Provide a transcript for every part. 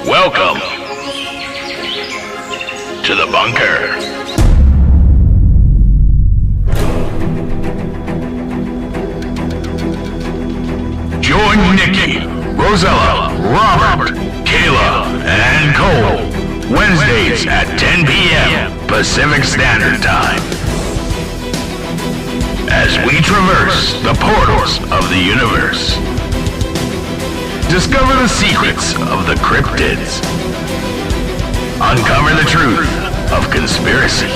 Welcome to the bunker. Join Nikki, Rosella, Robert, Kayla, and Cole Wednesdays at 10 p.m. Pacific Standard Time as we traverse the portals of the universe. Discover the secrets of the cryptids. Uncover the truth of conspiracy.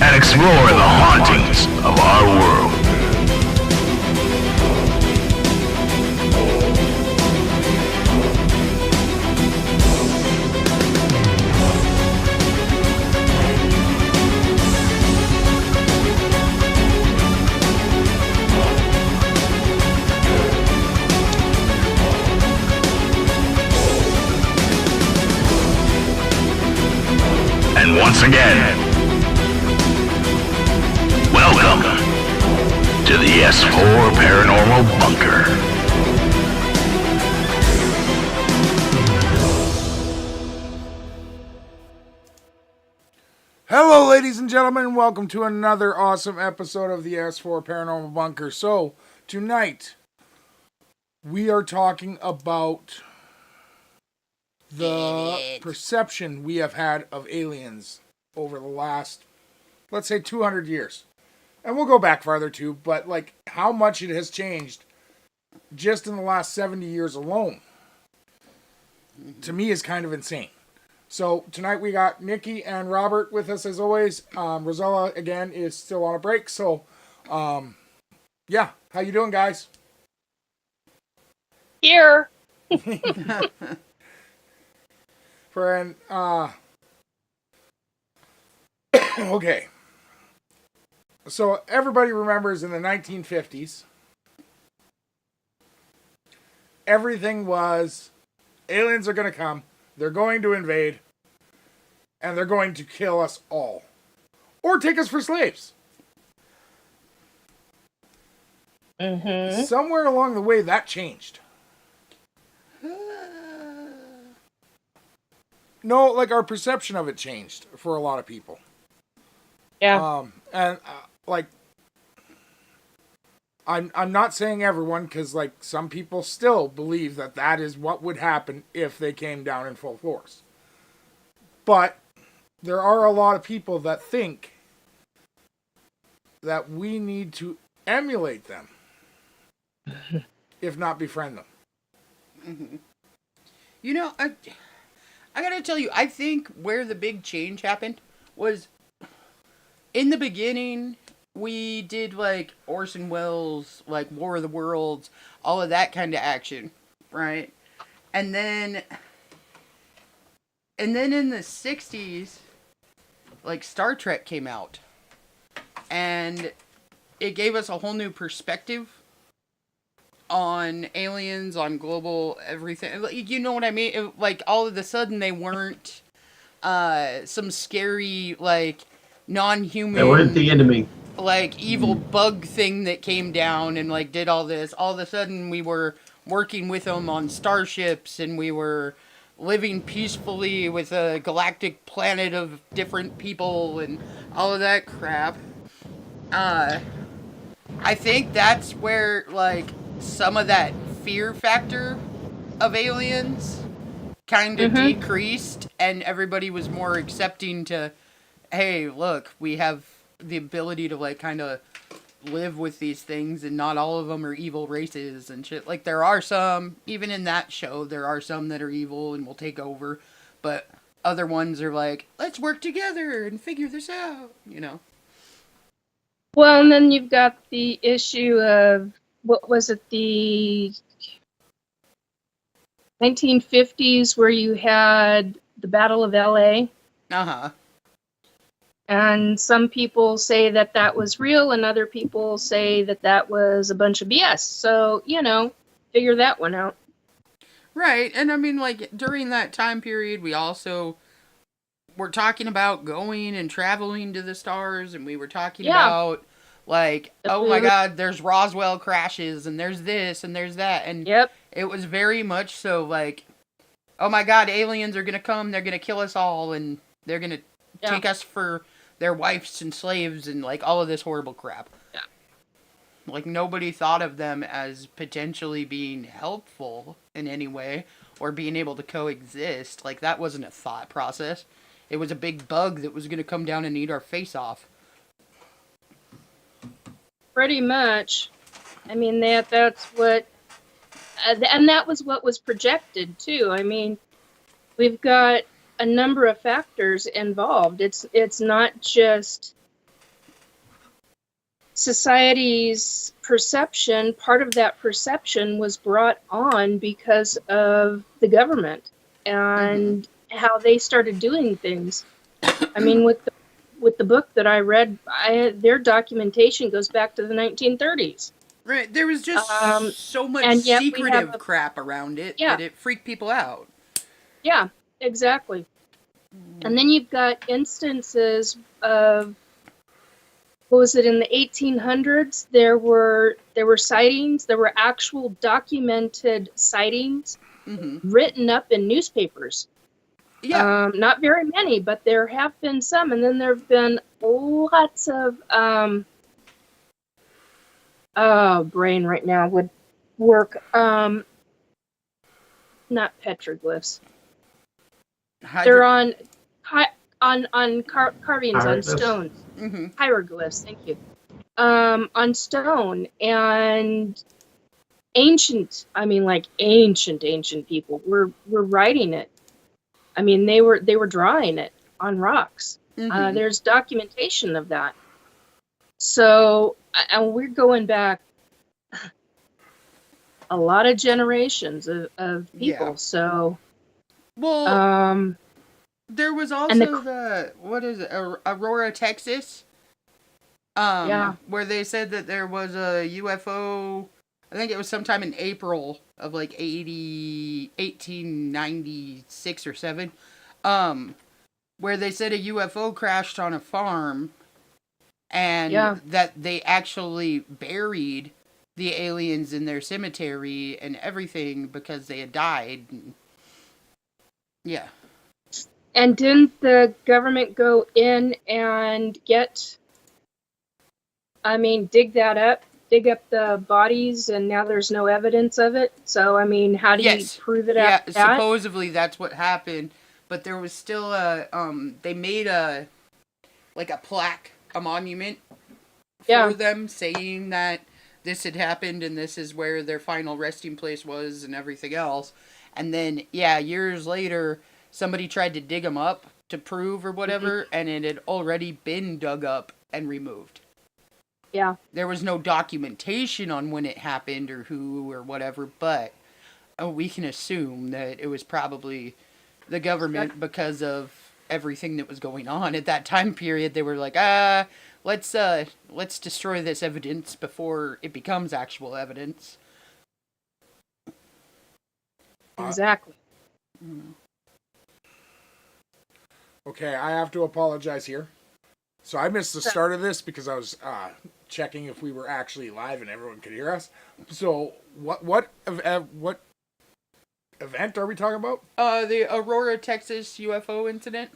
And explore the hauntings of our world. And once again, welcome to the S4 Paranormal Bunker. Hello, ladies and gentlemen. Welcome to another awesome episode of the S4 Paranormal Bunker. So, tonight, we are talking about the perception we have had of aliens over the last, let's say, 200 years. And we'll go back farther too, but like how much it has changed just in the last 70 years alone, to me, is kind of insane. So tonight we got Nikki and Robert with us as always. Rosella, again, is still on a break. So, yeah. How you doing, guys? Here. Okay. So everybody remembers in the 1950s, everything was aliens are going to come, they're going to invade, and they're going to kill us all. Or take us for slaves. Mm-hmm. Somewhere along the way, that changed. No, like our perception of it changed for a lot of people. Yeah. Like, I'm not saying everyone, because like some people still believe that that is what would happen if they came down in full force. But there are a lot of people that think that we need to emulate them, if not befriend them. Mm-hmm. You know, I gotta tell you, I think where the big change happened was in the beginning, we did like Orson Welles, like War of the Worlds, all of that kind of action, right? And then in the 60s, like Star Trek came out. And it gave us a whole new perspective on aliens, on global everything. You know what I mean? Like, all of a sudden, they weren't some scary, like, non-human... They weren't the enemy. Like, evil bug thing that came down and, like, did all this. All of a sudden, we were working with them on starships, and we were living peacefully with a galactic planet of different people and all of that crap. I think that's where, like, some of that fear factor of aliens kind of decreased, and everybody was more accepting to, hey, look, we have the ability to, like, kind of live with these things, and not all of them are evil races and shit. Like, there are some, even in that show, there are some that are evil and will take over, but other ones are like, let's work together and figure this out, you know? Well, and then you've got the issue of, what was it, the 1950s where you had the Battle of LA? Uh-huh. And some people say that that was real, and other people say that that was a bunch of BS. So, you know, figure that one out. Right, and I mean, like, during that time period, we also were talking about going and traveling to the stars, and we were talking about, like, oh my god, there's Roswell crashes, and there's this, and there's that, and It was very much so like, oh my god, aliens are gonna come, they're gonna kill us all, and they're gonna take us for their wives and slaves and like all of this horrible crap. Yeah. Like nobody thought of them as potentially being helpful in any way or being able to coexist. Like that wasn't a thought process. It was a big bug that was gonna come down and eat our face off. Pretty much. I mean, that's what, and that was what was projected too. I mean, we've got a number of factors involved. It's not just society's perception. Part of that perception was brought on because of the government and how they started doing things. I mean, with the book that I read, their documentation goes back to the 1930s. Right, there was just so much and yet secretive crap around it that it freaked people out. Yeah, exactly. And then you've got instances of, what was it, in the 1800s? There were sightings. There were actual documented sightings written up in newspapers. Yeah. Not very many, but there have been some. And then there have been lots of, brain right now would work. Not petroglyphs. They're on carvings on stones. Hieroglyphs, thank you. On stone, and ancient people were writing it. I mean, they were drawing it on rocks. There's documentation of that. So, and we're going back a lot of generations of people. Yeah. So, well, there was also what is it, Aurora, Texas? Where they said that there was a UFO. I think it was sometime in April of like 1896 or 7, where they said a UFO crashed on a farm, and that they actually buried the aliens in their cemetery and everything because they had died. Yeah. And didn't the government go in and dig up the bodies, and now there's no evidence of it? So, I mean, how do you prove it out? Yeah, supposedly that's what happened, but there was still they made a plaque, a monument for them saying that this had happened and this is where their final resting place was and everything else. And then, years later, somebody tried to dig them up to prove or whatever, and it had already been dug up and removed. Yeah. There was no documentation on when it happened or who or whatever, but we can assume that it was probably the government because of everything that was going on at that time period. They were like, let's destroy this evidence before it becomes actual evidence. Exactly. Okay, I have to apologize here. So I missed the start of this because I was checking if we were actually live and everyone could hear us. So what event are we talking about? The Aurora, Texas UFO incident.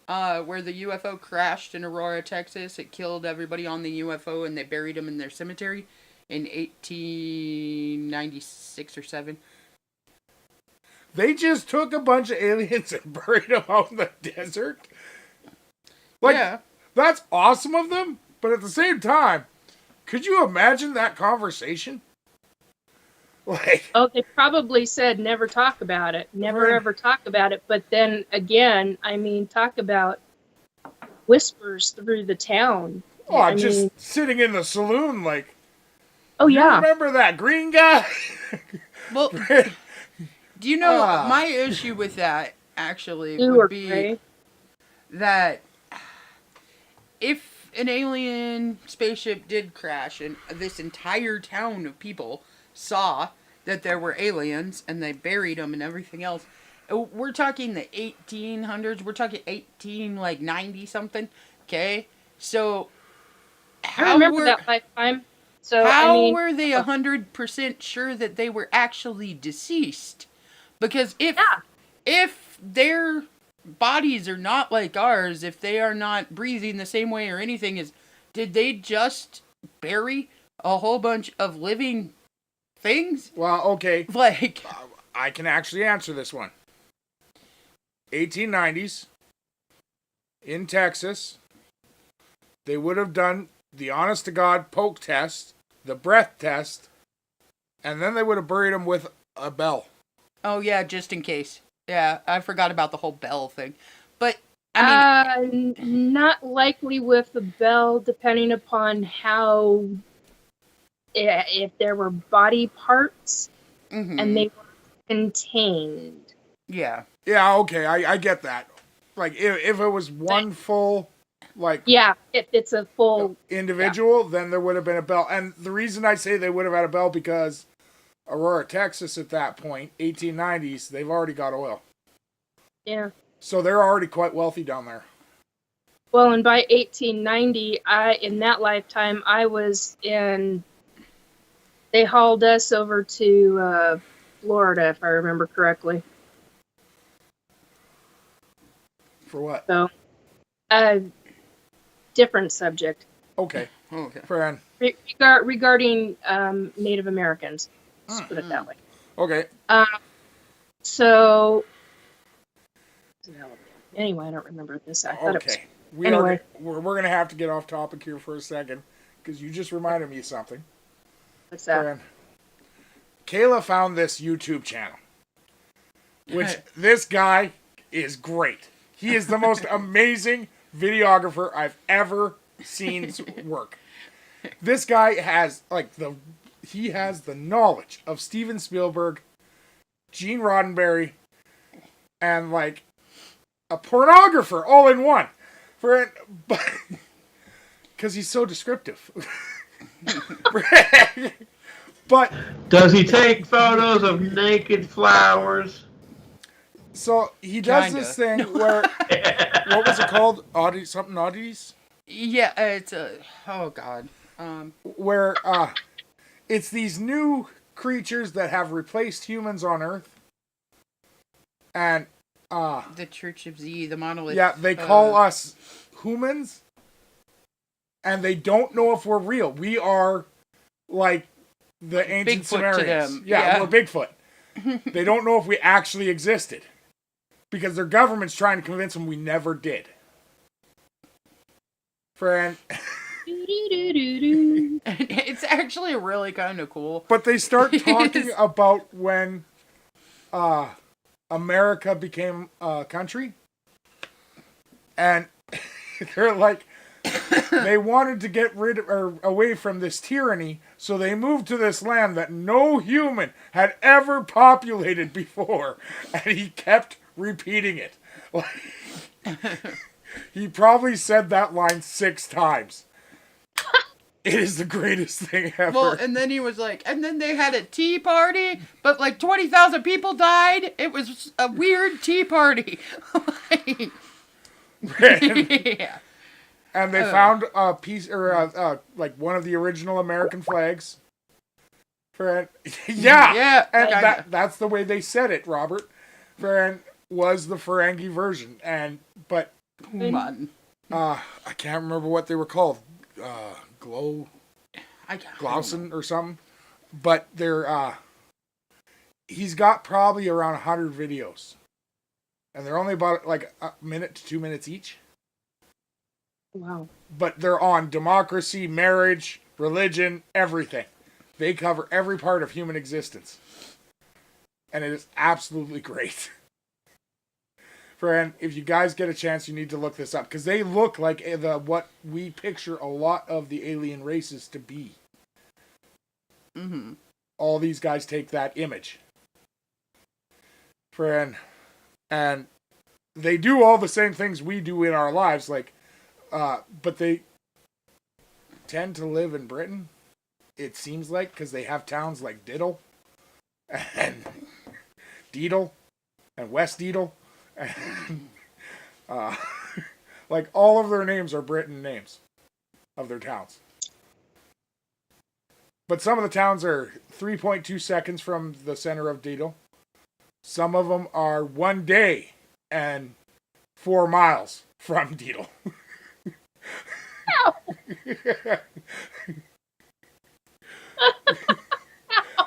Where the UFO crashed in Aurora, Texas. It killed everybody on the UFO and they buried them in their cemetery in 1896 or 7. They just took a bunch of aliens and buried them out in the desert? That's awesome of them, but at the same time, could you imagine that conversation? They probably said never talk about it. Never ever talk about it. But then again, I mean, talk about whispers through the town. Sitting in the saloon like, oh yeah, remember that green guy? Well, do you know my issue with that actually would be that if an alien spaceship did crash and this entire town of people saw that there were aliens and they buried them and everything else, we're talking the 1800s, we're talking 90 something, okay? So I remember that lifetime. So How I mean, were they 100% sure that they were actually deceased? Because yeah, if their bodies are not like ours, if they are not breathing the same way or anything, did they just bury a whole bunch of living things? Well, okay. Like, I can actually answer this one. 1890s in Texas, they would have done the honest to God poke test, the breath test, and then they would have buried them with a bell. oh yeah, just in case. Yeah, I forgot about the whole bell thing. But I mean, not likely with the bell, depending upon how if there were body parts and they were contained. yeah. Yeah, okay, I get that. Like, if it was one full, like, Yeah, if it's a full individual, then there would have been a bell. And the reason I say they would have had a bell because Aurora, Texas at that point, 1890s, they've already got oil. Yeah. So they're already quite wealthy down there. Well, and by 1890, in that lifetime, I was in. They hauled us over to Florida, if I remember correctly. For what? So, different subject. Okay. Okay. Fran. Regarding Native Americans. Let's put it that way. Okay. So, anyway, I don't remember this. I thought Okay. Anyway. We're going to have to get off topic here for a second because you just reminded me of something. What's that? Fran. Kayla found this YouTube channel, which this guy is great. He is the most amazing videographer I've ever seen work. This guy has he has the knowledge of Steven Spielberg, Gene Roddenberry, and like a pornographer all in one. Because he's so descriptive. But does he take photos of naked flowers? So he does Kinda. this thing where what was it called? Oddities? Yeah, it's oh god. Where it's these new creatures that have replaced humans on Earth. And The Church of Z, the monolith. yeah, they call us humans. And they don't know if we're real. We are like the ancient Bigfoot Sumerians. to them. Yeah, Yeah. we're Bigfoot. They don't know if we actually existed. Because their government's trying to convince them we never did. Fran. It's actually really kind of cool. But they start talking about when America became a country. And they're like, they wanted to get rid of, or away from this tyranny, so they moved to this land that no human had ever populated before. And he kept repeating it. He probably said that line 6 times. It is the greatest thing ever. Well, and then he was like, and then they had a tea party, but like 20,000 people died. It was a weird tea party. Yeah. And they found a piece, or like one of the original American flags. Yeah. Yeah. And that's the way they said it, Robert. Was the Ferengi version. But Come on. I can't remember what they were called. Glausen or something. But they're he's got probably around 100 videos. And they're only about like a minute to 2 minutes each. Wow. But they're on democracy, marriage, religion, everything. They cover every part of human existence. And it is absolutely great. Friend, if you guys get a chance, you need to look this up. Because they look like what we picture a lot of the alien races to be. Mm-hmm. All these guys take that image. Friend. And they do all the same things we do in our lives. But they tend to live in Britain. It seems like. Because they have towns like Diddle. And Deedle. And West Deedle. And, like all of their names are Britain names of their towns. But some of the towns are 3.2 seconds from the center of Deedle. Some of them are 1 day and 4 miles from Deedle.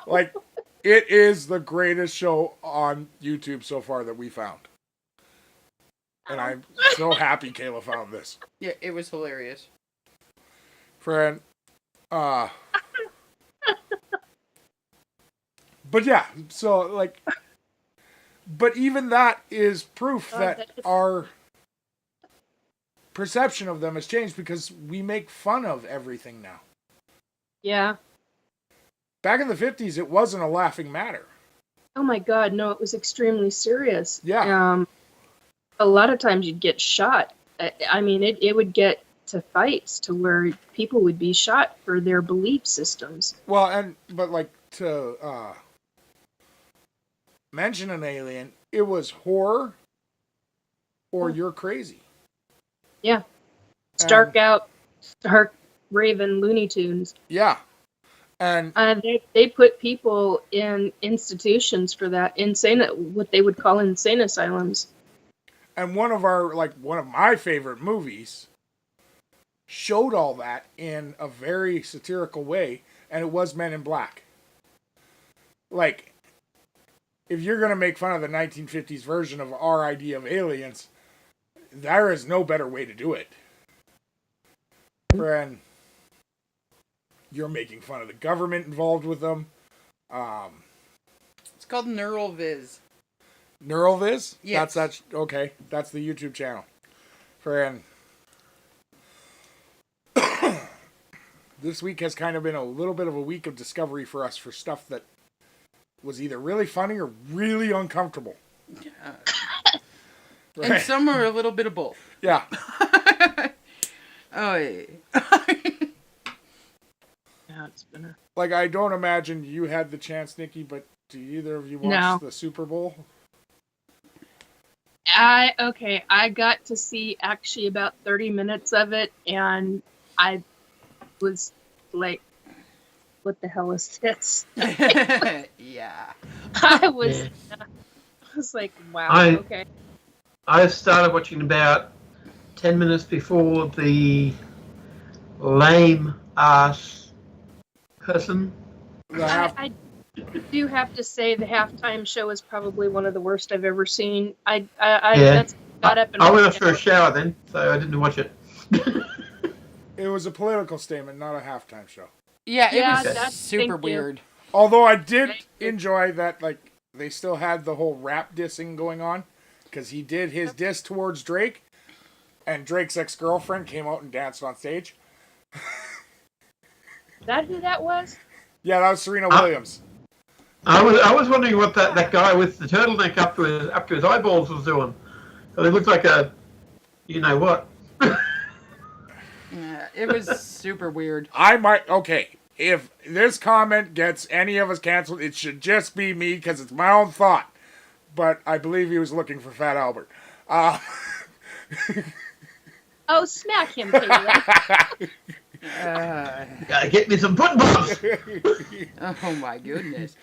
Like, it is the greatest show on YouTube so far that we found. And I'm so happy Kayla found this. Yeah, it was hilarious. Friend, but yeah, so like, but even that is proof that our perception of them has changed because we make fun of everything now. Yeah. Back in the 50s, it wasn't a laughing matter. Oh my God, no, it was extremely serious. Yeah. A lot of times you'd get shot. I mean, it would get to fights to where people would be shot for their belief systems. Well, but like to mention an alien, it was horror or you're crazy. Yeah. Stark Raven Looney Tunes. Yeah. And they put people in institutions for that, what they would call insane asylums. And one of my favorite movies showed all that in a very satirical way, and it was Men in Black. Like, if you're going to make fun of the 1950s version of our idea of aliens, there is no better way to do it. And you're making fun of the government involved with them. It's called Neural Viz. Neural Viz? Yes. That's okay. That's the YouTube channel. Friend. This week has kind of been a little bit of a week of discovery for us for stuff that was either really funny or really uncomfortable. Yeah. Right? And some are a little bit of both. Yeah. Oh, yeah. Yeah, it's been Like, I don't imagine you had the chance, Nikki, but do either of you watch the Super Bowl? I got to see actually about 30 minutes of it, and I was like, what the hell is this? Yeah. I was like, wow, okay. I started watching about 10 minutes before the lame ass person. I do have to say the halftime show is probably one of the worst I've ever seen. I got up and I went for a shower then, so I didn't watch it. It was a political statement, not a halftime show. Yeah, it was that's super weird. Although I did enjoy that, like, they still had the whole rap dissing going on, because he did his diss towards Drake, and Drake's ex-girlfriend came out and danced on stage. Is that who that was? Yeah, that was Serena Williams. I was wondering what that guy with the turtleneck up to his eyeballs was doing. It looked like a, you know what. Yeah, it was super weird. If this comment gets any of us canceled, it should just be me, because it's my own thought. But I believe he was looking for Fat Albert. Oh, smack him, Kayla. Gotta get me some pudding pops. Oh my goodness.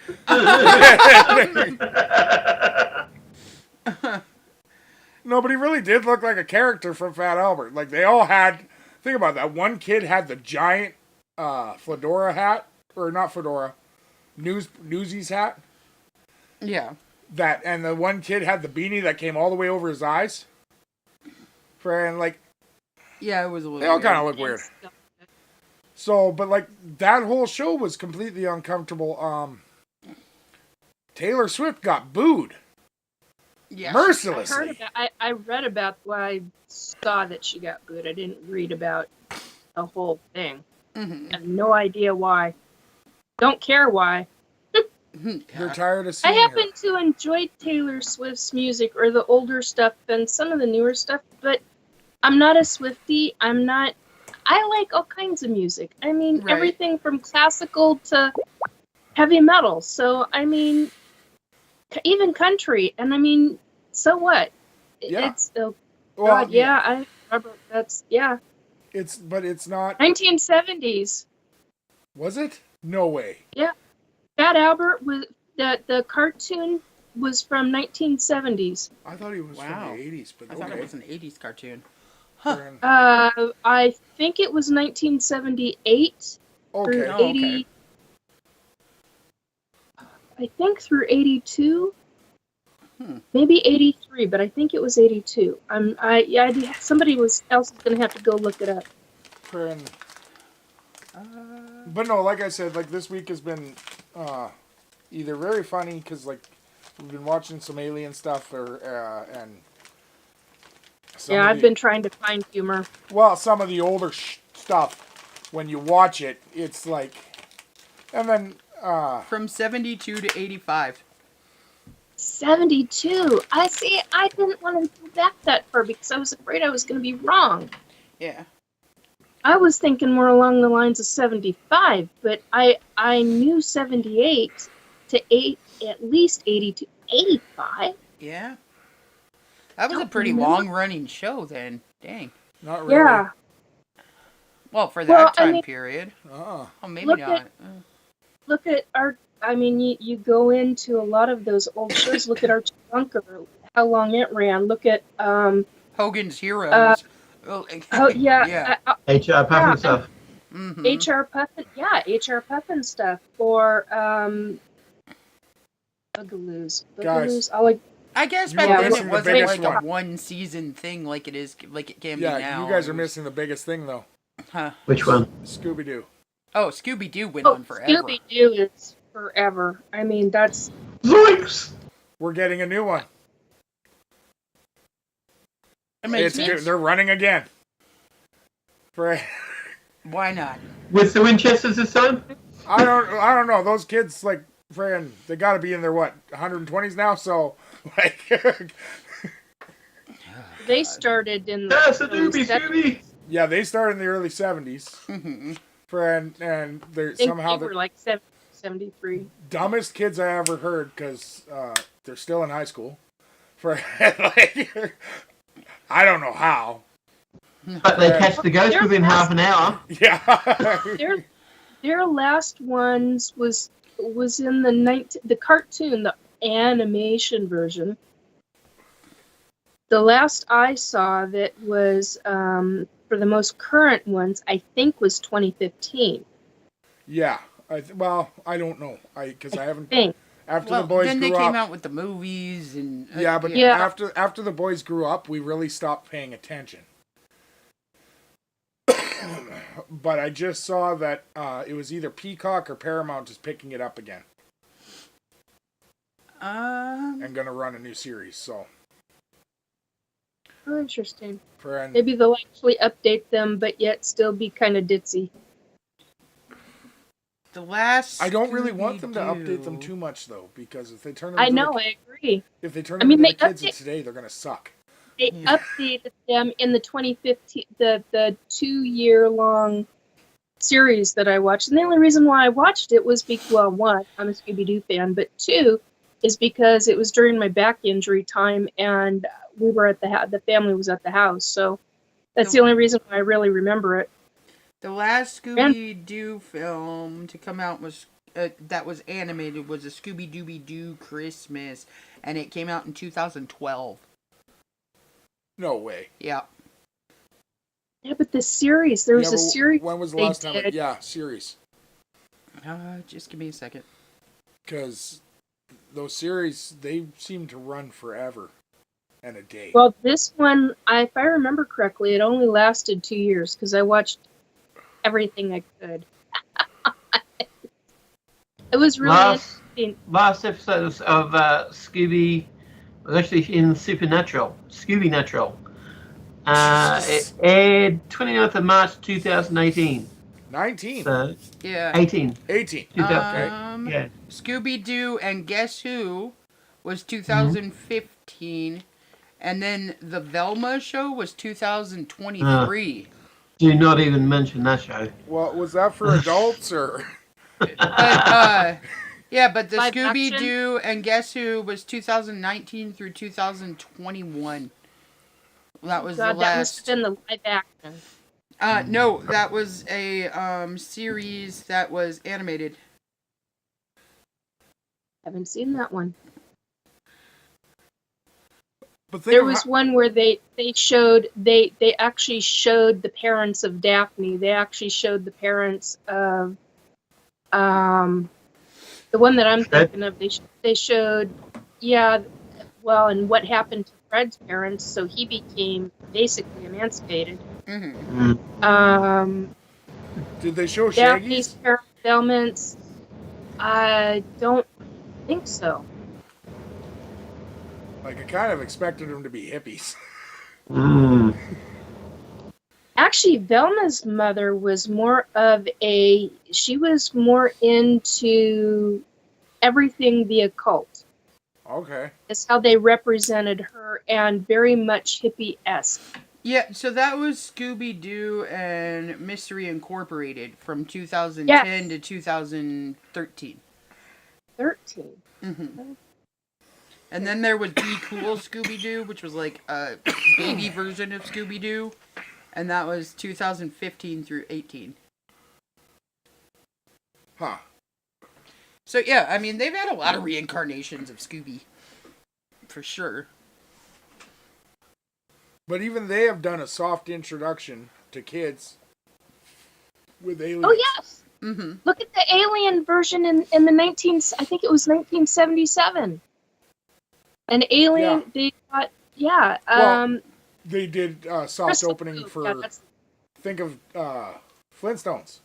No, but he really did look like a character from Fat Albert. Like, they all had... Think about that. One kid had the giant fedora hat. Or not fedora. Newsies hat. Yeah. And the one kid had the beanie that came all the way over his eyes. And, like... Yeah, it was a little They all weird. kind of look weird. So, but, like, that whole show was completely uncomfortable. Taylor Swift got booed. Yes. Mercilessly. I read about I saw that she got booed. I didn't read about the whole thing. Mm-hmm. I have no idea why. Don't care why. They're tired of I seeing her. happen to enjoy Taylor Swift's music, or the older stuff and some of the newer stuff, but I'm not a Swiftie. I like all kinds of music. I mean, Right. everything from classical to heavy metal. So, I mean, even country. And I mean, so what? Yeah. It's, oh, Well, God, yeah, But it's not... 1970s. Was it? No way. Yeah, Fat Albert was the cartoon was from 1970s. I thought he was Wow. from the 80s, but I okay. thought it was an 80s cartoon. Fair- I think it was 1978 Okay. or Oh, 80. okay. I think through 82. Maybe 83, but I think it was 82. Somebody else is gonna have to go look it up. Fair- But no, like I said, like this week has been either very funny because like we've been watching some alien stuff, or and some Yeah, of I've been trying to find humor. well, some of the older stuff. When you watch it, it's like, and then From 72 to 85. 72. I see. I didn't want to go back that far because I was afraid I was going to be wrong. Yeah. I was thinking more along the lines of 75, but I knew 78 to at least 82, 85. Yeah. That was a Don't pretty remember. long-running show then. Dang. not really. Yeah. Well, for that Well, I time mean- period. Uh-uh. Oh, maybe Look not. at- Look at our. I mean, you go into a lot of those old shows. Look at Archie Bunker, how long it ran. Look at Hogan's Heroes. oh yeah, Yeah. HR Puffin Yeah, stuff. Mhm. HR Puffin, HR Puffin stuff, or Bugaloos. Guys. I like. I guess You back are then missing it the wasn't biggest like a one. one-season thing like it is, like it can Yeah, be now. you guys are It was- missing the biggest thing though. Huh. Which one? Scooby Doo. Oh, Scooby-Doo went on forever. Scooby Doo is forever. I mean, that's Zoinks! We're getting a new one. It makes It's sense. they're running again. For Why not? With the Winchesters this time? I don't know. Those kids like friend, they got to be in their what 120s now. So like, they started in the That's a early doobie 70s. Scooby! yeah, they started in the early 70s. Mhm. Friend, and they're I think somehow they the were like 73. dumbest kids I ever heard because they're still in high school. For like, I don't know how. But they catch the ghost within half an hour. Yeah. Their last ones was in the cartoon, the animation version. The last I saw that was for the most current ones, I think, was 2015. Yeah. Well, I don't know. Because I haven't. Think. After Well, the boys then grew they came up. out with the movies and Yeah, but Yeah. after the boys grew up, we really stopped paying attention. But I just saw that it was either Peacock or Paramount is picking it up again and going to run a new series. So, Oh, interesting. friend, Maybe they'll actually update them, but yet still be kind of ditzy. the last. I don't really want them to Scooby-Doo. update them too much though, because if they turn them I into know, I agree. if they turn I them mean, into the they kids of update- today, they're going to suck. They updated them in the 2015, the 2-year-long series that I watched. And the only reason why I watched it was because, well, one, I'm a Scooby-Doo fan, but two, is because it was during my back injury time and we were at the family was at the house. So that's the only reason why I really remember it. The last Scooby-Doo film to come out was that was animated was a Scooby-Dooby-Doo Christmas, and it came out in 2012. No way. Yeah. Yeah, but the series, there was Yeah, a but series When was the they last time? did. Yeah, series. Just give me a second. Because those series, they seem to run forever and a day. Well, this one, if I remember correctly, it only lasted 2 years because I watched everything I could. It was really interesting. Last episode of Scooby was actually in Supernatural. Scooby Natural. It aired 29th of March 2018. 19. So, Yeah. 18. 18. 2000, yeah. Scooby-Doo and Guess Who was 2015, and then the Velma show was 2023. Do not even mention that show. Well, was that for adults or? Yeah, but the Live Scooby-Doo and Guess Who was 2019 through 2021. That was God, the that must last. have been the live action. No, that was a series that was animated. Haven't seen that one. But There was one where they actually showed the parents of Daphne. They actually showed the parents of the one that I'm thinking of. They showed, yeah, well, and what happened to Fred's parents. So he became basically emancipated. Mm-hmm. Did they show Daphne's Shaggy's? parents' ailments? I don't think so. Like, I kind of expected them to be hippies. Actually, Velma's mother was she was more into everything the occult. Okay. That's how they represented her, and very much hippie-esque. Yeah, so that was Scooby-Doo and Mystery Incorporated from 2010 to 2013. 13. Mm-hmm. And then there was Be Cool Scooby-Doo, which was like a baby version of Scooby-Doo. And that was 2015 through 18. Huh. So yeah, I mean, they've had a lot of reincarnations of Scooby. For sure. But even they have done a soft introduction to kids with aliens. Oh, yes. Mm-hmm. Look at the alien version in the I think it was 1977. An alien, they got, well, they did soft Crystal opening Blue. for, Yeah, think of Flintstones.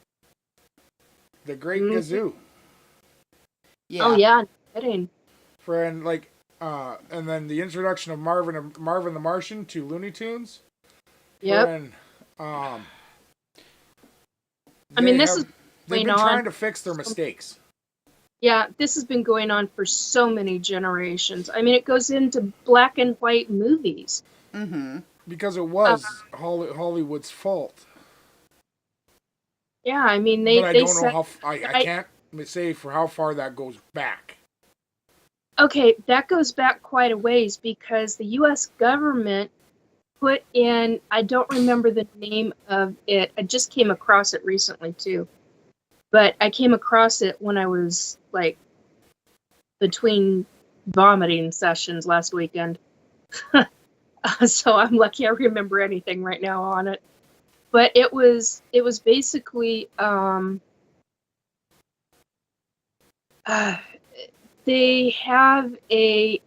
The Great Gazoo. Yeah. Oh, yeah, no kidding. And then the introduction of Marvin the Martian to Looney Tunes. Yep. I mean, they've been trying to fix their mistakes. Yeah, this has been going on for so many generations. I mean, it goes into black and white movies. Mm-hmm. Because it was Hollywood's fault. Yeah, I mean, but I don't know how. I can't say for how far that goes back. Okay, that goes back quite a ways because the U.S. government put in, I don't remember the name of it. I just came across it recently, too. But I came across it when I was, like, between vomiting sessions last weekend. So I'm lucky I remember anything right now on it. But it was basically, they have it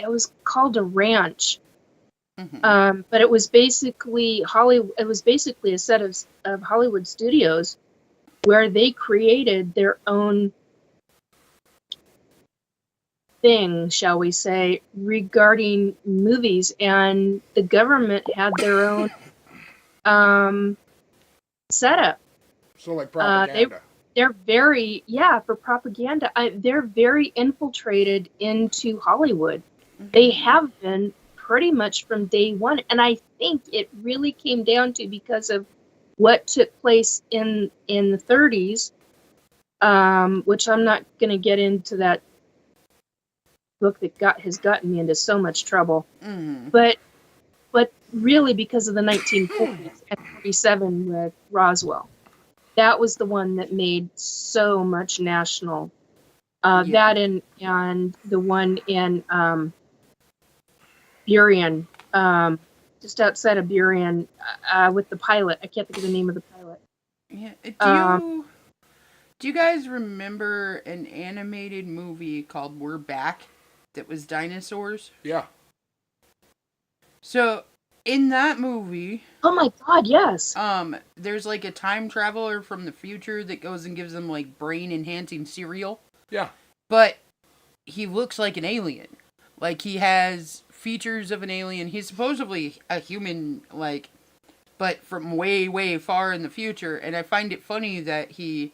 was called a ranch. Mm-hmm. But it was basically it was basically a set of Hollywood studios where they created their own thing, shall we say, regarding movies, and the government had their own setup. So like propaganda. They're very, for propaganda. They're very infiltrated into Hollywood. Mm-hmm. They have been pretty much from day one. And I think it really came down to because of what took place in the 30s, which I'm not going to get into that book that has gotten me into so much trouble. Mm-hmm. But really because of the 1940s and 47 with Roswell. That was the one that made so much national. That and the one in Burien, just outside of Burien, with the pilot. I can't think of the name of the pilot. Yeah. Do you guys remember an animated movie called We're Back that was dinosaurs? Yeah. So in that movie, oh my god, yes. There's like a time traveler from the future that goes and gives them like brain enhancing cereal. Yeah. But he looks like an alien. Like he has features of an alien. He's supposedly a human, like, but from way, way far in the future. And I find it funny that he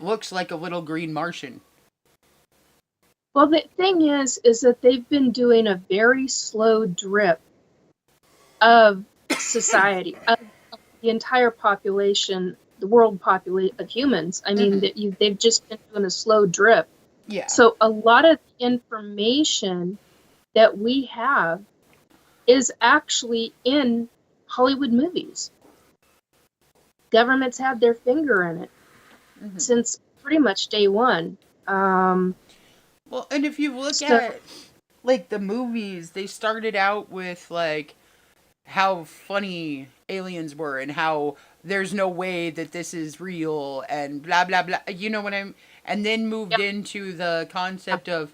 looks like a little green Martian. Well, the thing is that they've been doing a very slow drip of society, of the entire population, the world population of humans. I mean, they've just been doing a slow drip. Yeah. So a lot of information that we have is actually in Hollywood movies. government's had their finger in it since pretty much day one. Well, and if you look at, like, the movies, they started out with, like, how funny aliens were and how there's no way that this is real and blah, blah, blah. You know what I'm... And then moved into the concept of,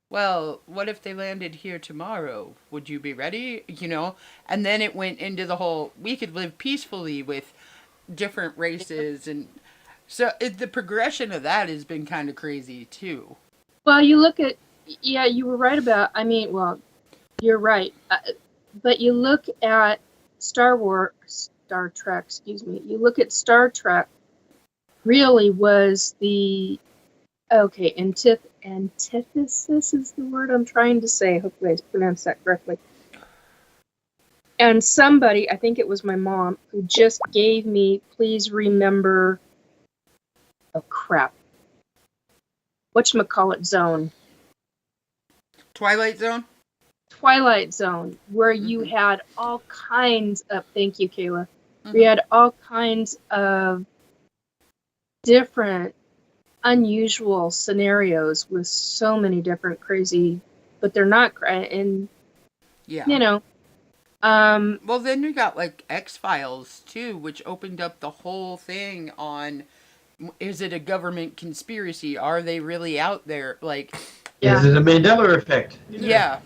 well, what if they landed here tomorrow? Would you be ready? You know? And then it went into the whole, we could live peacefully with different races. And so the progression of that has been kind of crazy, too. Well, you look at, yeah, you were right about, I mean, well, you're right. But you look at Star Trek, excuse me. You look at Star Trek, really was the, okay, antithesis is the word I'm trying to say. Hopefully I pronounced that correctly. And somebody, I think it was my mom, who just gave me, please remember, oh crap, whatchamacallit zone. Twilight Zone? Twilight Zone, where you had all kinds of, thank you, Kayla, we had all kinds of different, unusual scenarios with so many different crazy, but they're not, and, Yeah. you know. Well, then we got, like, X-Files, too, which opened up the whole thing on, is it a government conspiracy? Are they really out there? Like... Yeah. Is it a Mandela effect? Yeah.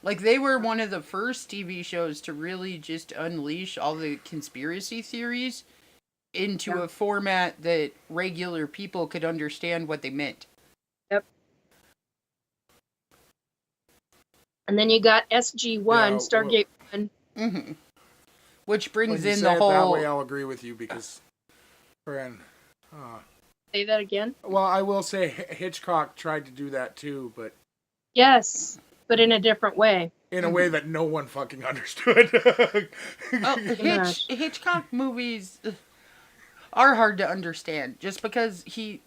Like, they were one of the first TV shows to really just unleash all the conspiracy theories into a format that regular people could understand what they meant. Yep. And then you got SG-1, Stargate 1. Mm-hmm. Which brings in say the it whole... that way, I'll agree with you, because... Say that again? Well, I will say Hitchcock tried to do that too, but... Yes, but in a different way. In a way that no one fucking understood. Hitchcock movies are hard to understand, just because he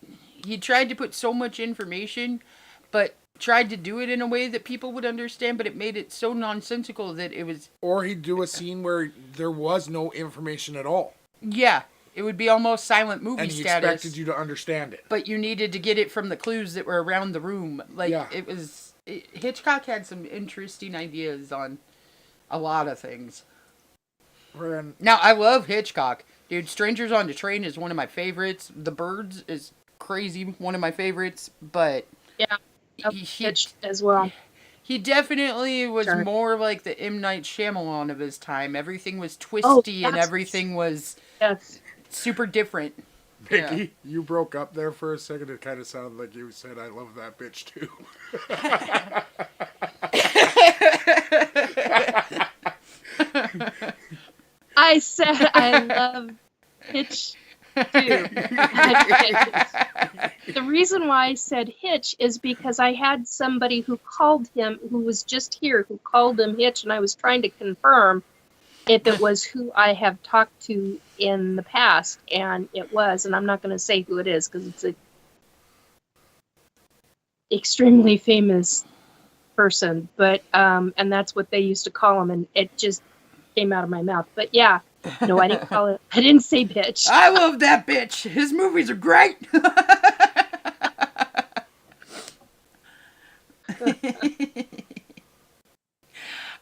tried to put so much information, but tried to do it in a way that people would understand, but it made it so nonsensical that it was... Or he'd do a scene where there was no information at all. Yeah. It would be almost silent movie and he status. expected you to understand it. But you needed to get it from the clues that were around the room. Like, it was... Hitchcock had some interesting ideas on a lot of things. Now, I love Hitchcock. Dude, Strangers on the Train is one of my favorites. The Birds is crazy, one of my favorites. But... Yeah, Hitch as well. He definitely was more like the M. Night Shyamalan of his time. Everything was twisty and everything was... Yes. Super different. Nikki, you broke up there for a second. It kind of sounded like you said, I love that bitch too. I said I love Hitch too. The reason why I said Hitch is because I had somebody who called him, who was just here, who called him Hitch, and I was trying to confirm if it was who I have talked to in the past, and it was, and I'm not going to say who it is because it's a extremely famous person, but and that's what they used to call him, and it just came out of my mouth. But yeah, no, I didn't call it. I didn't say bitch. I love that bitch. His movies are great.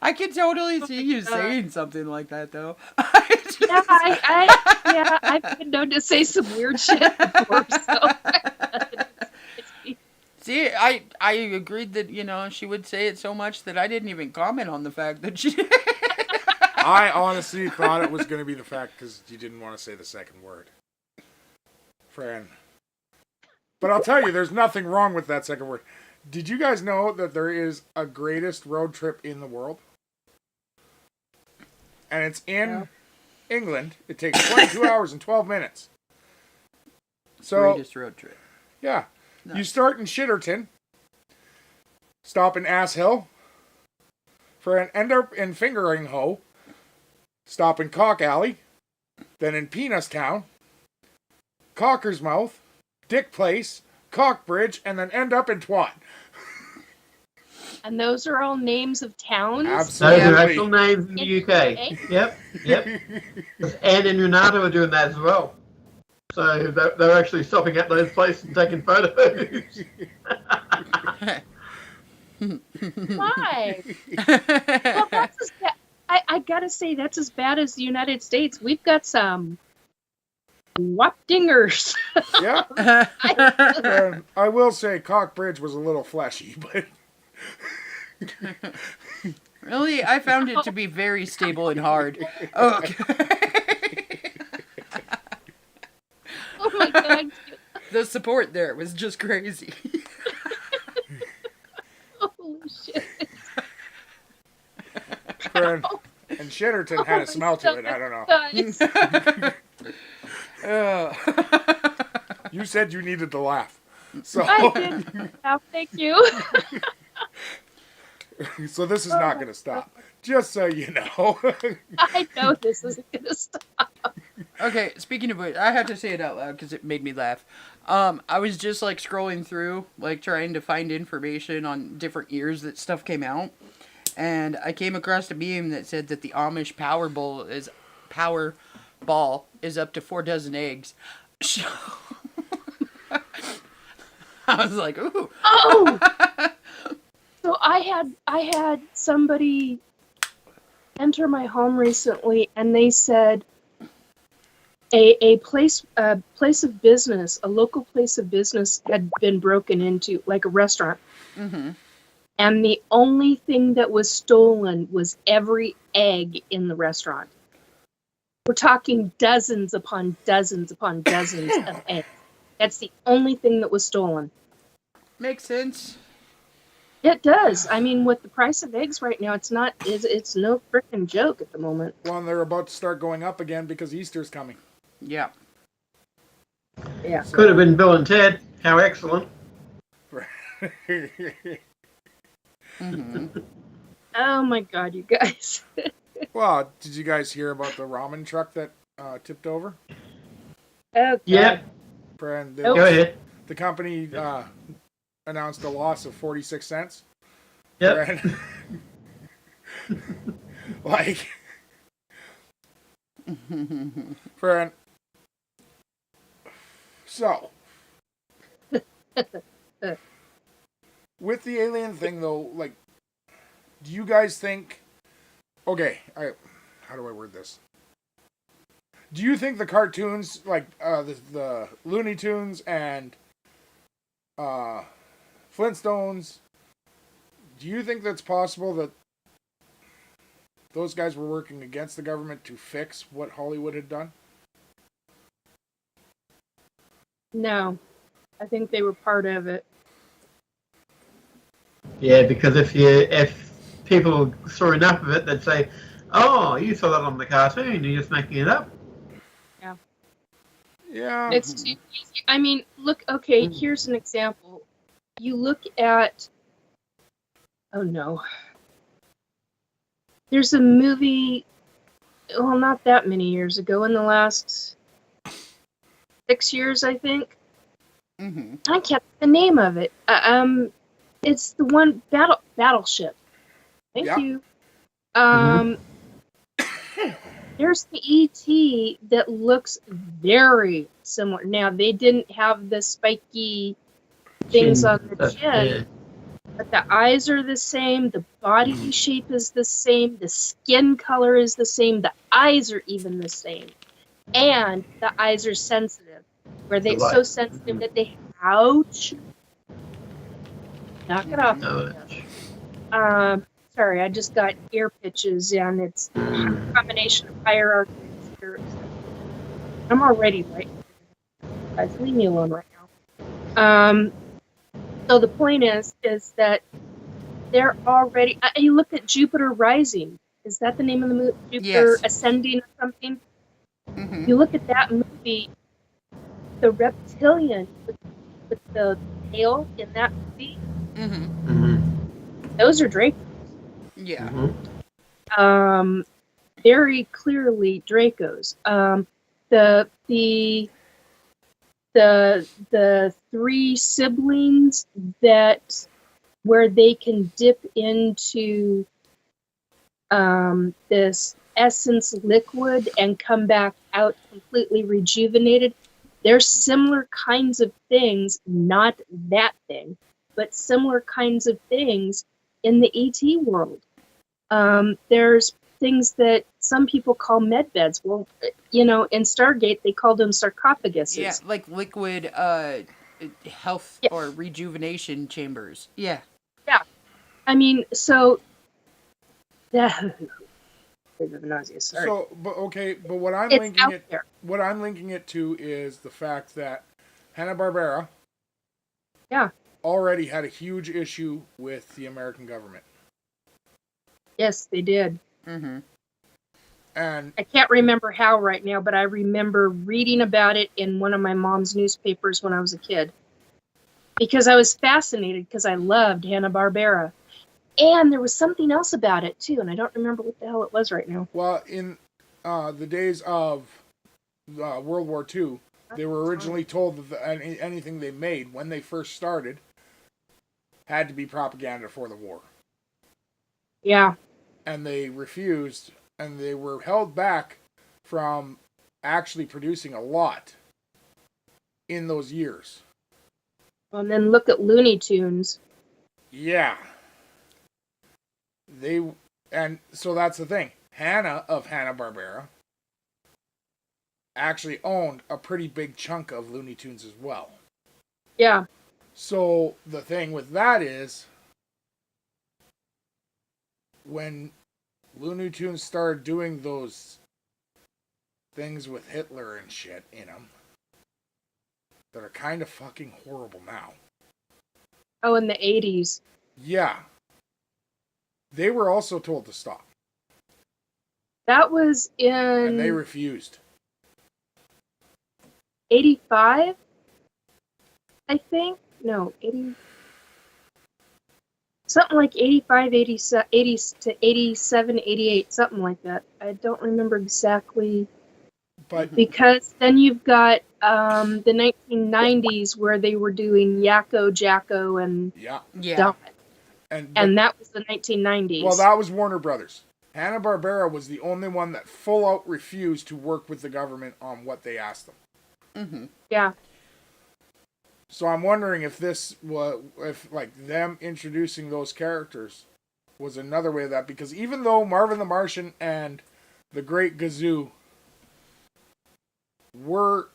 I can totally see you saying something like that, though. I've been known to say some weird shit before, so. See, I agreed that, she would say it so much that I didn't even comment on the fact that she... I honestly thought it was going to be the fact because you didn't want to say the second word. Fran. But I'll tell you, there's nothing wrong with that second word. Did you guys know that there is a greatest road trip in the world? And it's in England. It takes 22 hours and 12 minutes. So, greatest road trip. Yeah. No. You start in Shitterton, stop in Ass Hill, end up in Fingering Hoe, stop in Cock Alley, then in Peanustown, Cocker's Mouth, Dick Place, Cockbridge, and then end up in Twat. And those are all names of towns? Those are Absolutely. actual names in the UK. Yep. Anne and Renata were doing that as well. So they're actually stopping at those places and taking photos. Why? Well, that's as bad. I gotta say, that's as bad as the United States. We've got some whop dingers. Yeah. And I will say Cockbridge was a little fleshy, but Really, I found it to be very stable and hard. Oh, Oh my god. the support there was just crazy. Holy shit. and Shitterton had a smell to it. I don't know. Guys, You said you needed to laugh, so I did. Oh, thank you. so this is not going to stop. Just so you know. I know this isn't gonna stop. Okay, speaking of which, I have to say it out loud because it made me laugh. I was just like scrolling through, like trying to find information on different years that stuff came out, and I came across a meme that said that the Amish Powerball is up to 4 dozen eggs. So I was like, ooh. Oh. So I had somebody enter my home recently, and they said a place of business, a local place of business had been broken into, like a restaurant. Mm-hmm. And the only thing that was stolen was every egg in the restaurant. We're talking dozens upon dozens upon dozens of eggs. That's the only thing that was stolen. Makes sense. It does. I mean, with the price of eggs right now, it's no freaking joke at the moment. Well, and they're about to start going up again because Easter's coming. Yeah. Yeah. So- Could have been Bill and Ted. How excellent. Mm-hmm. Oh my god, you guys. Well, did you guys hear about the ramen truck that tipped over? Oh god. Yeah. And Nope. Go ahead. the company announced a loss of 46 cents. Yep. Like, friend. So, with the alien thing, though, like, do you guys think? Okay, how do I word this? Do you think the cartoons, like the Looney Tunes and Flintstones, do you think that's possible that those guys were working against the government to fix what Hollywood had done? No. I think they were part of it. Yeah, because if people saw enough of it, they'd say, "Oh, you saw that on the cartoon. You're just making it up." Yeah. It's too easy. I mean, look, okay, here's an example. You look at, oh no. There's a movie, well, not that many years ago, in the last 6 years, I think. Mm-hmm. I can't think the name of it. It's the one, Battleship. Thank Yeah. you. There's the ET that looks very similar. Now, they didn't have the spiky things on the chin, but the eyes are the same, the body shape is the same, the skin color is the same, the eyes are even the same. And the eyes are sensitive. Were they so sensitive that they ouch? Knock it off. No. Sorry, I just got ear pitches, and it's a combination of hierarchy and spirits. I'm already right. Guys, leave me alone right now. So the point is that they're already. You look at Jupiter Rising. Is that the name of the movie? Jupiter Yes. Ascending or something? Mm-hmm. You look at that movie. The reptilian with the tail in that movie. Mm-hmm. Those are Dracos. Yeah. Very clearly Dracos. The three siblings that where they can dip into this essence liquid and come back out completely rejuvenated. There's similar kinds of things, not that thing, but similar kinds of things in the ET world. There's things that some people call med beds. Well, in Stargate, they called them sarcophaguses. Yeah, like liquid health Yeah. or rejuvenation chambers. Yeah. Yeah. I mean, so... nauseous. Sorry. So, but what I'm It's linking out it, there. what I'm linking it to is the fact that Hanna-Barbera, Yeah. already had a huge issue with the American government, Yes, they did. Mm-hmm. and I can't remember how right now, but I remember reading about it in one of my mom's newspapers when I was a kid. Because I was fascinated because I loved Hanna-Barbera. And there was something else about it, too, and I don't remember what the hell it was right now. well, in the days of World War II, they were originally told that anything they made when they first started had to be propaganda for the war. Yeah. And they refused, and they were held back from actually producing a lot in those years. And then look at Looney Tunes. Yeah. And so that's the thing. Hanna of Hanna-Barbera actually owned a pretty big chunk of Looney Tunes as well. Yeah. So the thing with that is, when Looney Tunes started doing those things with Hitler and shit in them that are kind of fucking horrible now. Oh, in the 80s. Yeah. They were also told to stop. That was And they in refused. 85, I think. No, 80. Something like 85, 80 to 87, 88, something like that. I don't remember exactly. But because then you've got the 1990s where they were doing Yakko, Jacko, and yeah. Dot. And that was the 1990s. well, that was Warner Brothers. Hanna-Barbera was the only one that full out refused to work with the government on what they asked them. Mm-hmm. Yeah. So I'm wondering if them introducing those characters was another way of that, because even though Marvin the Martian and the Great Gazoo were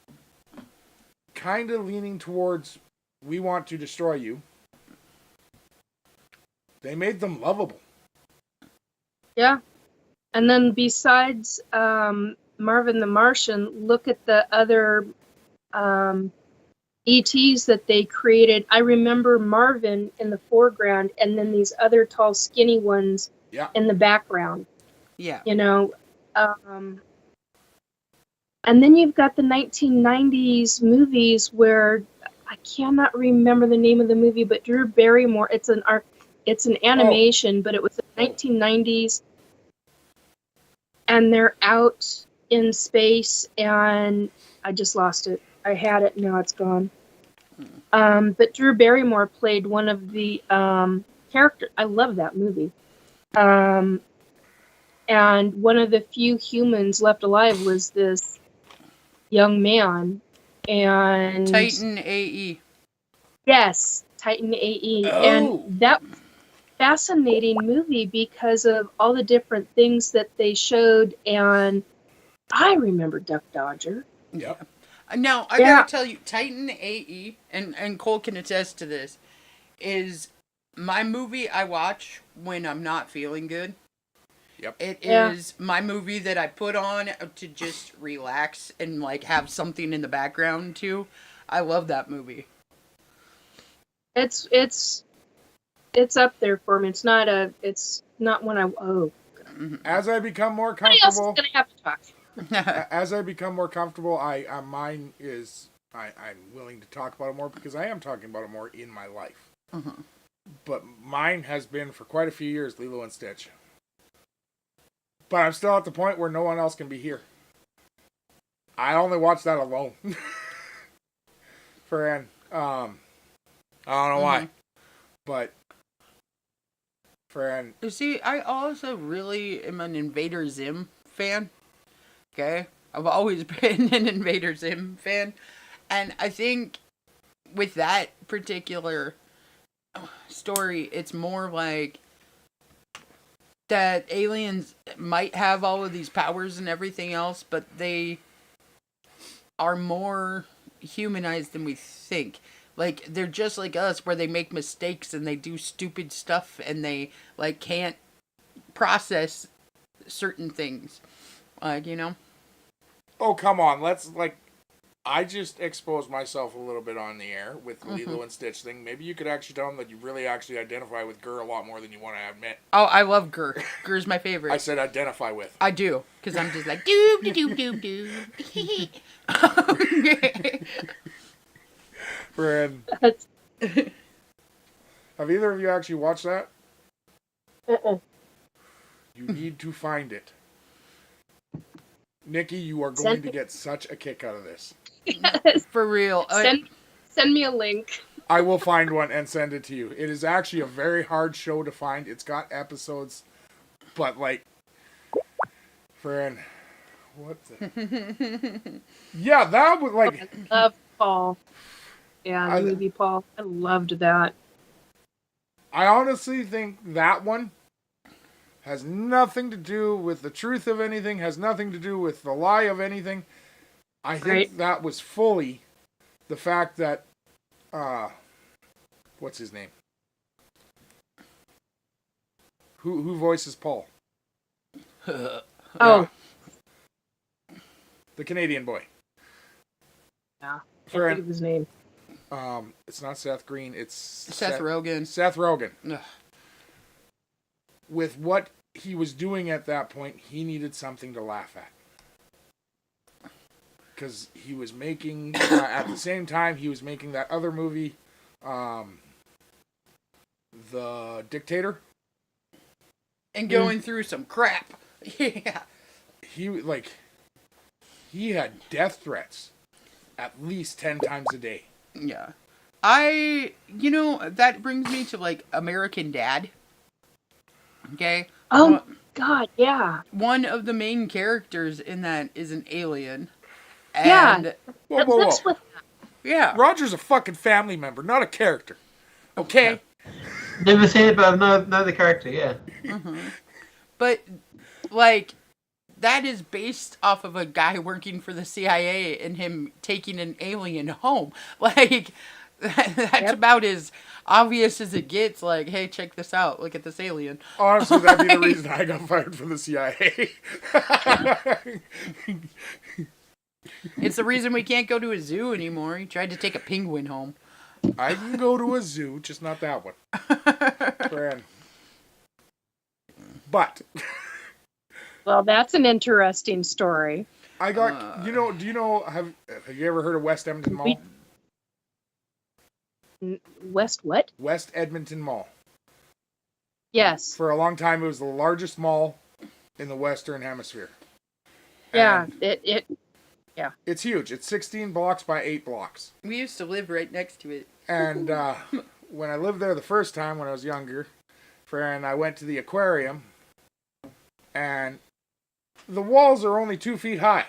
kind of leaning towards, we want to destroy you, they made them lovable. Yeah. And then besides Marvin the Martian, look at the other ETs that they created. I remember Marvin in the foreground and then these other tall, skinny ones in the background. Yeah. And then you've got the 1990s movies where I cannot remember the name of the movie, but Drew Barrymore, it's an animation, but it was the 1990s, and they're out in space, and I just lost it. I had it, now it's gone. But Drew Barrymore played one of the characters. I love that movie. And one of the few humans left alive was this young man. And Titan AE. Yes, Titan AE. Oh. And that was a fascinating movie because of all the different things that they showed. And I remember Duck Dodger. Yep. Now, I gotta tell you, Titan AE, and Cole can attest to this, is my movie I watch when I'm not feeling good. Yep. It is my movie that I put on to just relax and like have something in the background too. I love that movie. It's up there for me. It's not when I As I become more somebody else is comfortable, gonna have to talk. as I become more comfortable, I'm willing to talk about it more, because I am talking about it more in my life. Mm-hmm. But mine has been for quite a few years Lilo and Stitch. But I'm still at the point where no one else can be here. I only watch that alone. I don't know why. But Friend, You see, I also really am an Invader Zim fan. Okay? I've always been an Invader Zim fan. And I think with that particular story, it's more like that aliens might have all of these powers and everything else, but they are more humanized than we think. Like, they're just like us, where they make mistakes and they do stupid stuff and they, like, can't process certain things. Like, you know? oh, come on. I just exposed myself a little bit on the air with the Lilo and Stitch thing. Maybe you could actually tell them that you really actually identify with Gur a lot more than you want to admit. Oh, I love Gur. Gur's my favorite. I said identify with. I do, because I'm just like, doob, doob, doob, doob. Friend, That's, have either of you actually watched that? uh-uh. You need to find it. Nikki, you are going to get such a kick out of this. Yes. For real. Send me a link. I will find one and send it to you. It is actually a very hard show to find. It's got episodes, but like, friend, what the? Yeah, that was like. I love Paul. Yeah, the movie Paul. I loved that. I honestly think that one has nothing to do with the truth of anything, has nothing to do with the lie of anything. I think that was fully the fact that, what's his name? Who voices Paul? Oh. Yeah. The Canadian boy. Yeah. I For can't think of his name. it's not Seth Green, it's Seth Rogen. Seth Rogen. Ugh. With what he was doing at that point, he needed something to laugh at. Because he was making, at the same time, he was making that other movie, The Dictator. And going through some crap. Yeah. He had death threats at least 10 times a day. Yeah. That brings me to, like, American Dad. Okay? Oh, God, yeah. One of the main characters in that is an alien. Yeah. And, Whoa, whoa, That's whoa. what. yeah. Roger's a fucking family member, not a character. Okay? Never seen it, but I know the character, yeah. But, like, that is based off of a guy working for the CIA and him taking an alien home. Like, that's about as obvious as it gets. Like, hey, check this out. Look at this alien. Honestly, that'd be the reason I got fired from the CIA. It's the reason we can't go to a zoo anymore. He tried to take a penguin home. I can go to a zoo, just not that one. Friend. But Well, that's an interesting story. I got do you know have you ever heard of West Edmonton Mall? West what? West Edmonton Mall. Yes. For a long time it was the largest mall in the Western Hemisphere. Yeah. And it's huge. It's 16 blocks by 8 blocks. We used to live right next to it. And when I lived there the first time when I was younger, and I went to the aquarium, and the walls are only 2 feet high.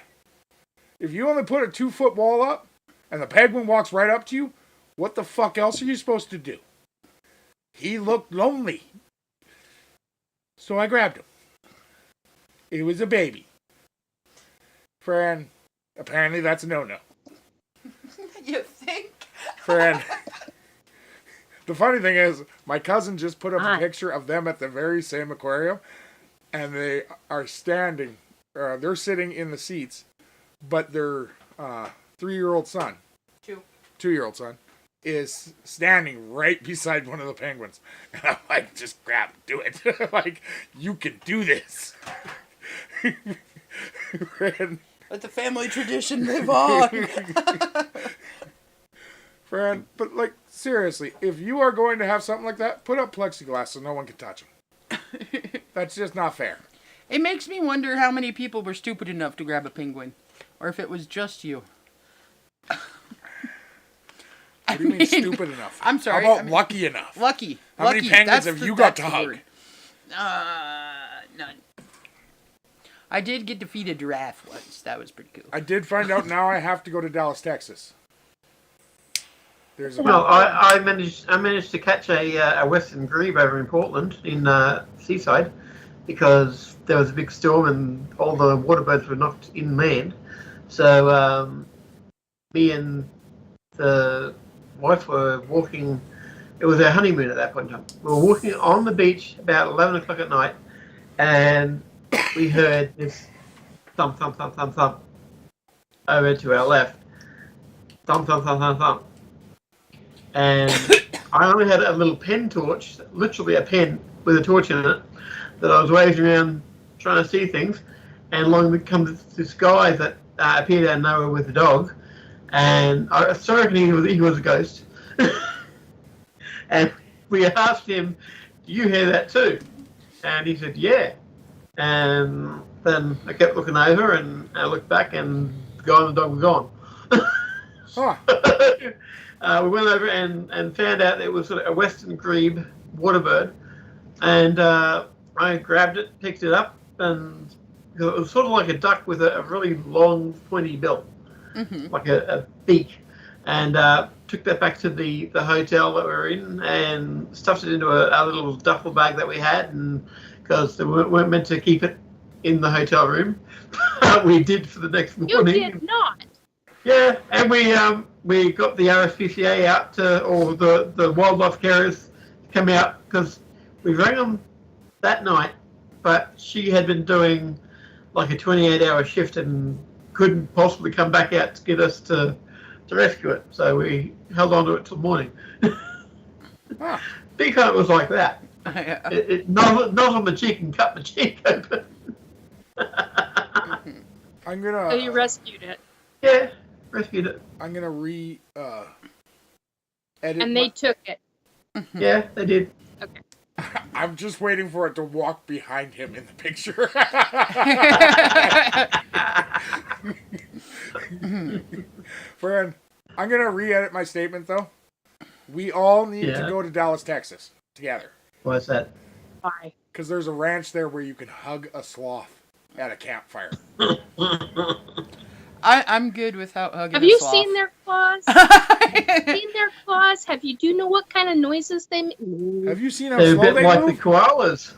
If you only put a 2-foot wall up, and the penguin walks right up to you, what the fuck else are you supposed to do? He looked lonely. So I grabbed him. It was a baby. Friend, apparently that's a no-no. You think? Friend. The funny thing is, my cousin just put up a picture of them at the very same aquarium, and they are standing, they're sitting in the seats, but their 3-year-old son, 2-year-old son, is standing right beside one of the penguins. And I'm like, just grab it, do it. Like, you can do this. Friend. Let the family tradition live on. Friend, but like, seriously, if you are going to have something like that, put up plexiglass so no one can touch them. That's just not fair. It makes me wonder how many people were stupid enough to grab a penguin. Or if it was just you. What do you mean stupid enough? I'm sorry. How about lucky enough? Lucky. How many penguins have you got to hug? None. I did get to feed a giraffe once. That was pretty cool. I did find out now I have to go to Dallas, Texas. There's a Well, I managed to catch a western grebe over in Portland in Seaside because there was a big storm and all the water birds were knocked inland. So me and the wife were walking. It was our honeymoon at that point in time. We were walking on the beach about 11 o'clock at night, and we heard this thump, thump, thump, thump, thump over to our left. Thump, thump, thump, thump, thump. And I only had a little pen torch, literally a pen with a torch in it, that I was waving around trying to see things. And along comes this guy that appeared out of nowhere with a dog. And I reckon he was a ghost. And we asked him, "Do you hear that too?" And he said, "Yeah." And then I kept looking over, and I looked back, and the guy and the dog were gone. Huh. We went over and found out it was a western grebe waterbird, and I grabbed it, picked it up, and it was sort of like a duck with a really long, pointy bill, like a beak, and took that back to the hotel that we were in and stuffed it into a little duffel bag that we had, and because we weren't meant to keep it in the hotel room, we did for the next morning. You did not. Yeah, and we got the RSPCA out or the wildlife carriers to come out because we rang them that night, but she had been doing like a 28-hour shift and couldn't possibly come back out to get us to rescue it. So we held on to it till morning. Big Hunt was like that. It not on the cheek and cut the cheek open. I'm gonna. So you rescued it. Yeah, rescued it. I'm gonna edit. And they took it. Yeah, they did. Okay. I'm just waiting for it to walk behind him in the picture. Friend, I'm gonna re-edit my statement though. We all need to go to Dallas, Texas together. What's that? Why? Because there's a ranch there where you can hug a sloth at a campfire. I'm good without hugging Have a you sloth. seen their claws? Have you seen their claws? Do you know what kind of noises they make? Have you seen how They're a slow bit they like move? the koalas.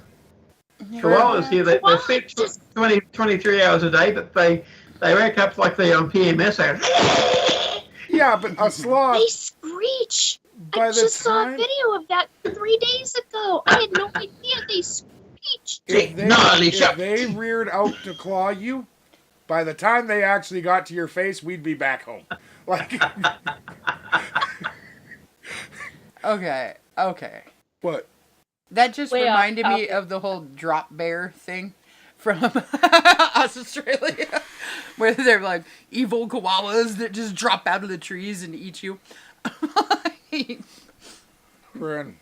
Koalas here, they Koalas sleep just- 23 hours a day, but they wake up like they're on PMS. Yeah, but a sloth. They screech. By I the just saw a time- video of that 3 days ago. I had no idea they screeched. If Gnarly if shot. they reared out to claw you, by the time they actually got to your face, we'd be back home. Like, Okay. what? That just Way off reminded me topic. of the whole drop bear thing from Australia, where they're like evil koalas that just drop out of the trees and eat you. Friend.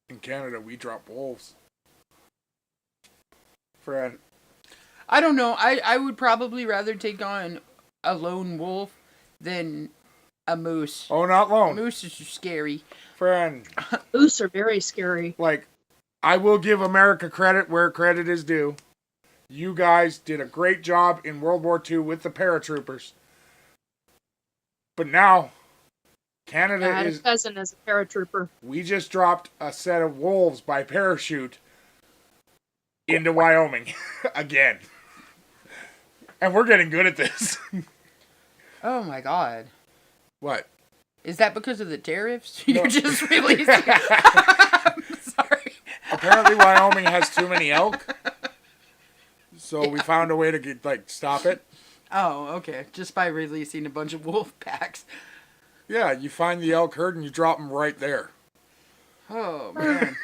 In Canada, we drop wolves. Friend. I don't know. I would probably rather take on a lone wolf than a moose. Oh, not lone. Moose is scary. Friend. Moose are very scary. Like, I will give America credit where credit is due. You guys did a great job in World War II with the paratroopers. But now, Canada I had a is... cousin as a paratrooper. We just dropped a set of wolves by parachute into Wyoming again. And we're getting good at this. Oh my god. What? Is that because of the tariffs? No. You just released I'm sorry. Apparently Wyoming has too many elk. So we found a way to stop it. Oh, okay. Just by releasing a bunch of wolf packs. Yeah, you find the elk herd and you drop them right there. Oh, man.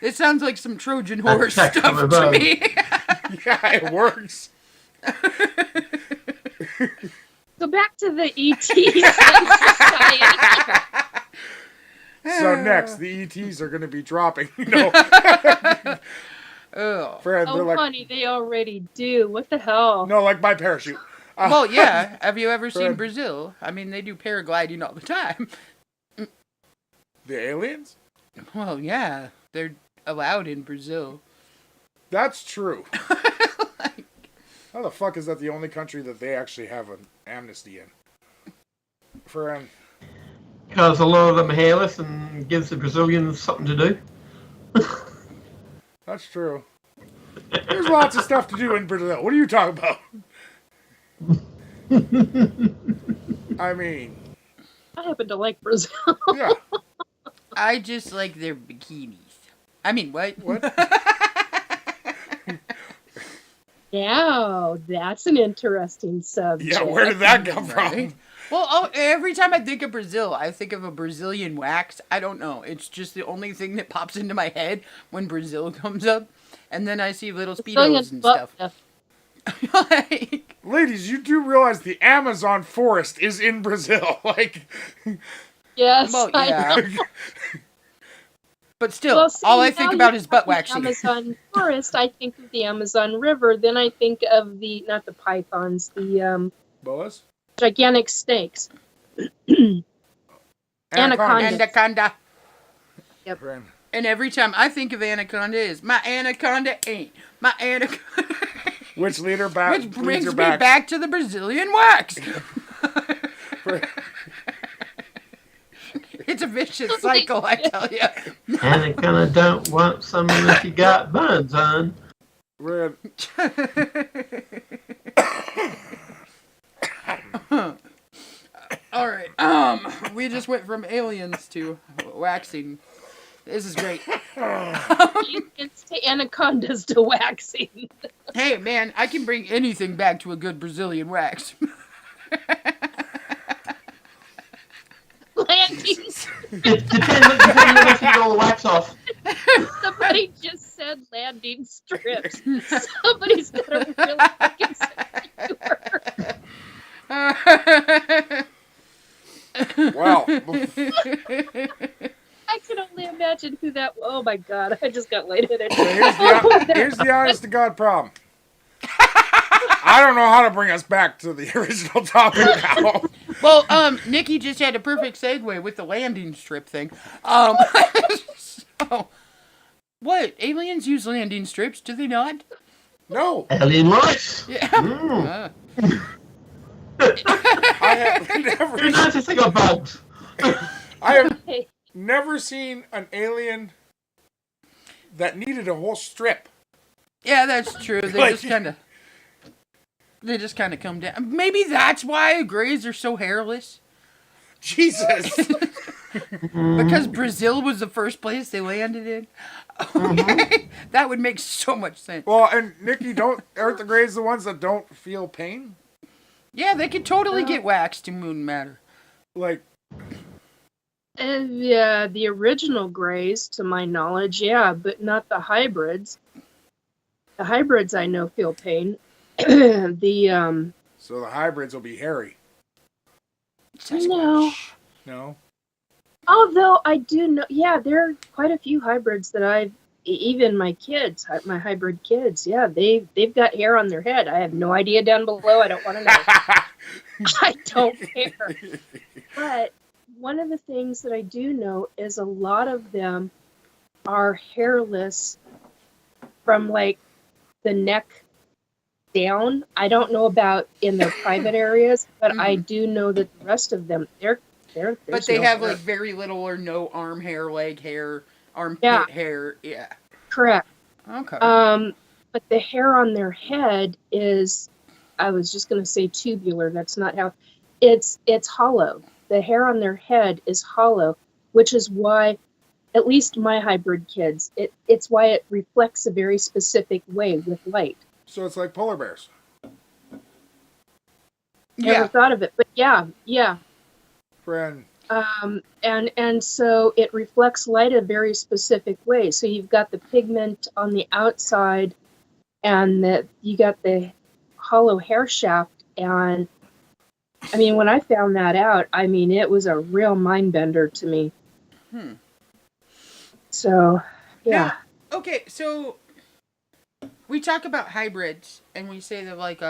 It sounds like some Trojan horse Attack from stuff to above. me. Yeah, it works. Go back to the ETs and society. So next, the ETs are going to be dropping. No. Oh. Fred, Oh, they're like, honey, they already do. What the hell? no, like by parachute. Well, yeah. Have you ever seen Fred. Brazil? I mean, they do paragliding all the time. The aliens? Well, yeah, they're allowed in Brazil. That's true. How the fuck is that the only country that they actually have an amnesty in? Because a lot of them are hairless and gives the Brazilians something to do. That's true. There's lots of stuff to do in Brazil. What are you talking about? I mean, I happen to like Brazil. yeah. I just like their bikinis. I mean, what? What? Now, that's an interesting subject. Yeah, where did that come from? Right? Well, every time I think of Brazil, I think of a Brazilian wax. I don't know. It's just the only thing that pops into my head when Brazil comes up. And then I see little speedos and stuff. Like, Ladies, you do realize the Amazon forest is in Brazil. Like, Yes, well, I yeah. know. But still, Well, see, all I now think you about is have butt the waxing. Amazon forest, I think of the Amazon River, then I think of not the pythons, the boas? gigantic snakes. Anacondas. Anaconda. Yep. Friend. And every time I think of anaconda is my anaconda ain't my anaconda. Which Which brings me back. back to the Brazilian wax. It's a vicious cycle, I tell you. Anaconda don't want some unless you got buns on. Friend. All right. We just went from aliens to waxing. This is great. It's to anacondas to waxing. Hey, man, I can bring anything back to a good Brazilian wax. Landings. Depends on if you get all the wax off. Somebody just said landing strips. Somebody's got a really fucking sense of humor. Wow. I can only imagine who that. Oh my god! I just got lightheaded. Here's the honest to God problem. I don't know how to bring us back to the original topic now. Well, Nikki just had a perfect segue with the landing strip thing. So, what? Aliens use landing strips, do they not? No. Alien life. Yeah. I have never Who knows if they got bugs? I have Hey, never seen an alien that needed a whole strip. Yeah, that's true. They Like- just kind of come down. Maybe that's why Greys are so hairless. Jesus. Because Brazil was the first place they landed in. That would make so much sense. Well, and Nikki, aren't the Greys the ones that don't feel pain? Yeah, they could totally get waxed and wouldn't matter. Like, yeah, the original Greys, to my knowledge, yeah, but not the hybrids. The hybrids, I know, feel pain. so the hybrids will be hairy. No. No. Although I do know, yeah, there are quite a few hybrids that even my kids, my hybrid kids, yeah, they've got hair on their head. I have no idea down below. I don't want to know. I don't care. But one of the things that I do know is a lot of them are hairless from like the neck down. I don't know about in their private areas, but I do know that the rest of them, But they have like very little or no arm hair, leg hair, armpit hair. Yeah. correct. Okay. But the hair on their head is, I was just going to say tubular. That's not how. It's hollow. The hair on their head is hollow, which is why, at least my hybrid kids, it's why it reflects a very specific way with light. So it's like polar bears. Never thought of it, but yeah. Friend. And so it reflects light a very specific way. So you've got the pigment on the outside, and you got the hollow hair shaft. And I mean, when I found that out, I mean, it was a real mind bender to me. So, yeah. Now, okay, so we talk about hybrids, and we say that like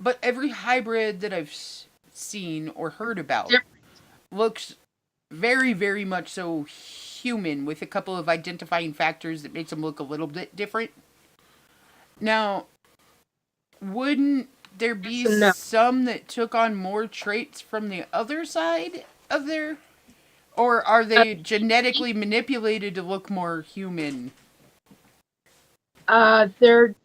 but every hybrid that I've seen or heard about looks very, very much so human, with a couple of identifying factors that makes them look a little bit different. Now, wouldn't there be So no. some that took on more traits from the other side of their, or are they genetically manipulated to look more human? They're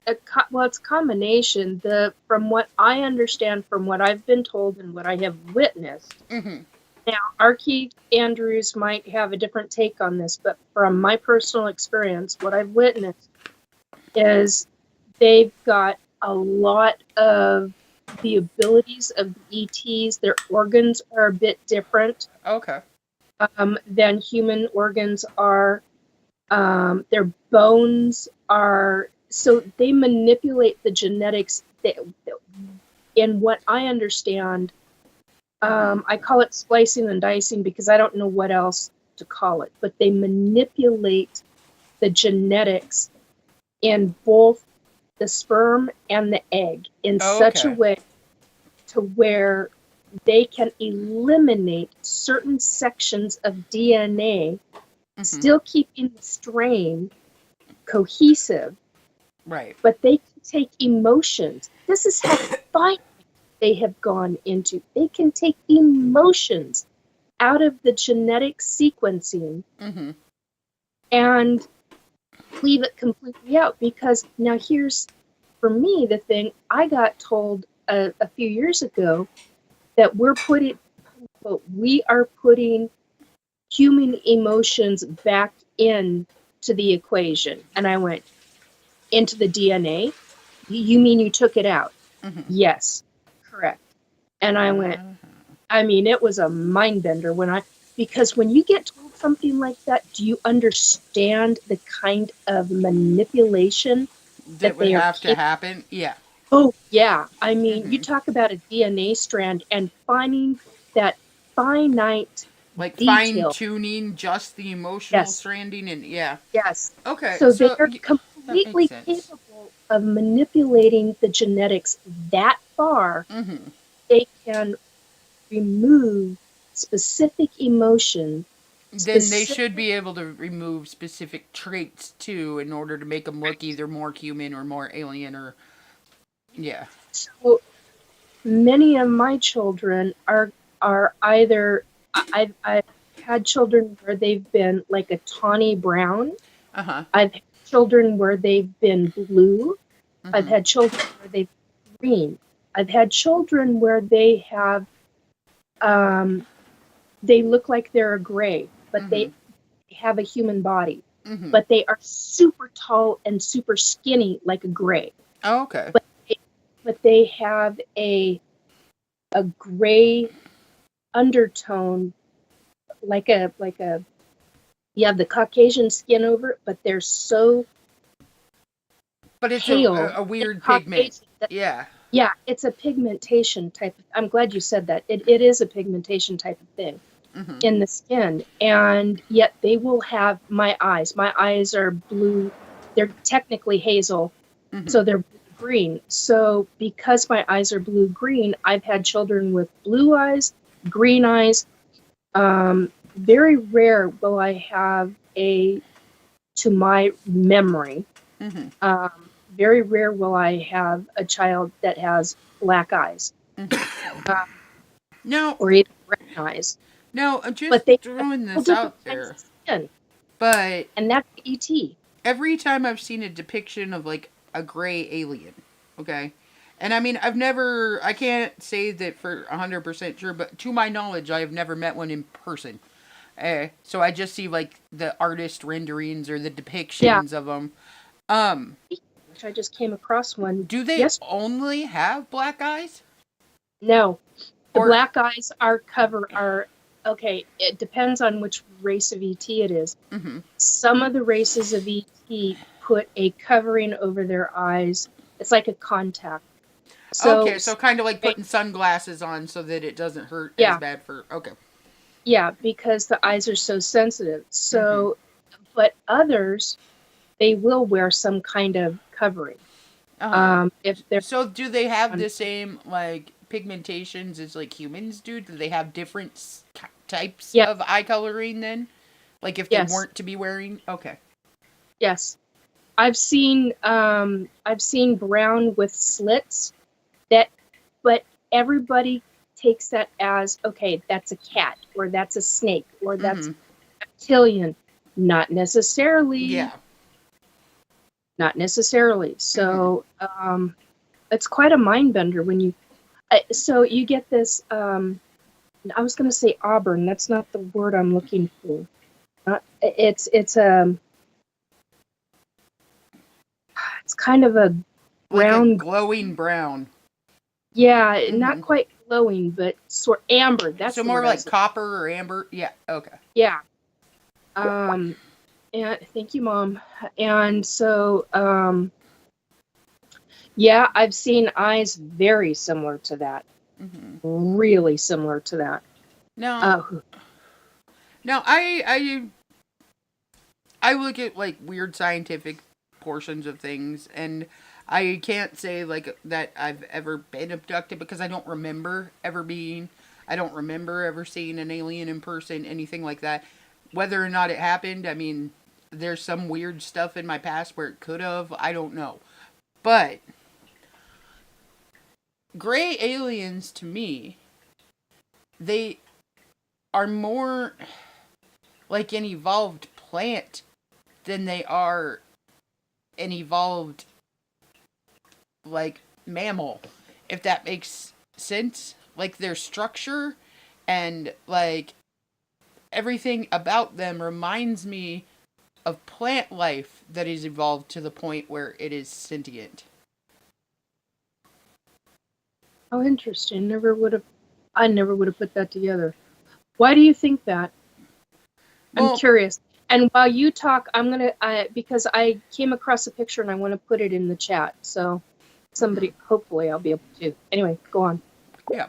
it's a combination. From what I understand, from what I've been told and what I have witnessed. Mm-hmm. Now, Archie Andrews might have a different take on this, but from my personal experience, what I've witnessed is they've got a lot of the abilities of the ETs. Their organs are a bit different Okay. than human organs are. Their bones are, so they manipulate the genetics. In what I understand, I call it splicing and dicing because I don't know what else to call it, but they manipulate the genetics in both the sperm and the egg in such a Okay. way to where they can eliminate certain sections of DNA, Mm-hmm. still keeping the strain cohesive, Right. but they can take emotions. This is how fine they have gone into. They can take emotions out of the genetic sequencing Mm-hmm. and leave it completely out. Because now here's, for me, the thing I got told a few years ago that we are putting human emotions back in to the equation. And I went, into the DNA? You mean you took it out? Mm-hmm. Yes, correct. And I went, I mean, it was a mind bender because when you get told something like that, do you understand the kind of manipulation That would they are have to capable? happen. Yeah. Oh, yeah. I mean, you Mm-hmm. talk about a DNA strand and finding that finite Like fine detail. tuning just the emotional Yes, stranding, and yeah. yes. Okay, So they so are that makes completely sense. capable of manipulating the genetics that far. Mm-hmm. They can remove specific emotion, Then they specific. should be able to remove specific traits too, in order to make them look either more human or more alien, or yeah. So many of my children are either I've had children where they've been like a tawny brown. Uh huh. I've had children where they've been blue. I've Mm-hmm. had children where they've been green. I've had children where they have they look like they're a gray, but Mm-hmm. they have a human body. Mm-hmm. But they are super tall and super skinny like a gray. Oh, okay. But they have a gray undertone, like a you have the Caucasian skin over it, but they're so But it's pale a weird and pigment. Caucasian that, Yeah. yeah, it's a pigmentation type. I'm glad you said that. It is a pigmentation type of thing Mm-hmm. in the skin, and yet they will have my eyes. My eyes are blue. They're technically hazel, Mm-hmm. so they're green. So because my eyes are blue green, I've had children with blue eyes, green eyes. Very rare will I have to my memory, Mm-hmm. very rare will I have a child that has black eyes Mm-hmm. uh, Now, or even brown eyes. I'm just But they have throwing all this different out kinds there, of skin, but and that's ET. every time I've seen a depiction of like a gray alien, okay? And I mean, I can't say that for 100% sure, but to my knowledge, I have never met one in person. So I just see like the artist renderings or the Yeah, depictions of them. Um, which I just came across one. do they Yes, only have black eyes? no. The Or, black eyes are okay. It depends on which race of ET it is. mm-hmm. Some of the races of ET put a covering over their eyes. It's like a contact. So Okay, so kind of like putting sunglasses on so that it doesn't hurt as yeah, bad for, okay. yeah, because the eyes are so sensitive. Mm-hmm. So, but others, they will wear some kind of covering. Uh-huh. If they're So do they have on, the same like pigmentations as like humans do? Do they have different types Yeah. of eye coloring then? Like if Yes. they weren't to be wearing? Okay. Yes. I've seen brown with slits but everybody takes that as, okay, that's a cat or that's a snake or that's reptilian. Not necessarily. Yeah. Not necessarily. So it's quite a mind bender when you so you get this I was going to say auburn. That's not the word I'm looking for. It's kind of a brown, like a glowing brown. Yeah, not quite glowing, but sort amber. That's so the more word like copper or amber. Yeah. Okay. Yeah. And thank you, Mom. And so yeah, I've seen eyes very similar to that. Really similar to that. No. No, I look at like weird scientific portions of things, and I can't say like that I've ever been abducted because I don't remember I don't remember ever seeing an alien in person, anything like that. Whether or not it happened, I mean, there's some weird stuff in my past where it could have. I don't know. But gray aliens, to me, they are more like an evolved plant than they are an evolved like mammal, if that makes sense. Like their structure and like everything about them reminds me of plant life that is evolved to the point where it is sentient. Oh, interesting. I never would have put that together. Why do you think that? I'm curious. And while you talk, because I came across a picture and I want to put it in the chat. So hopefully I'll be able to. Anyway, go on. Yeah.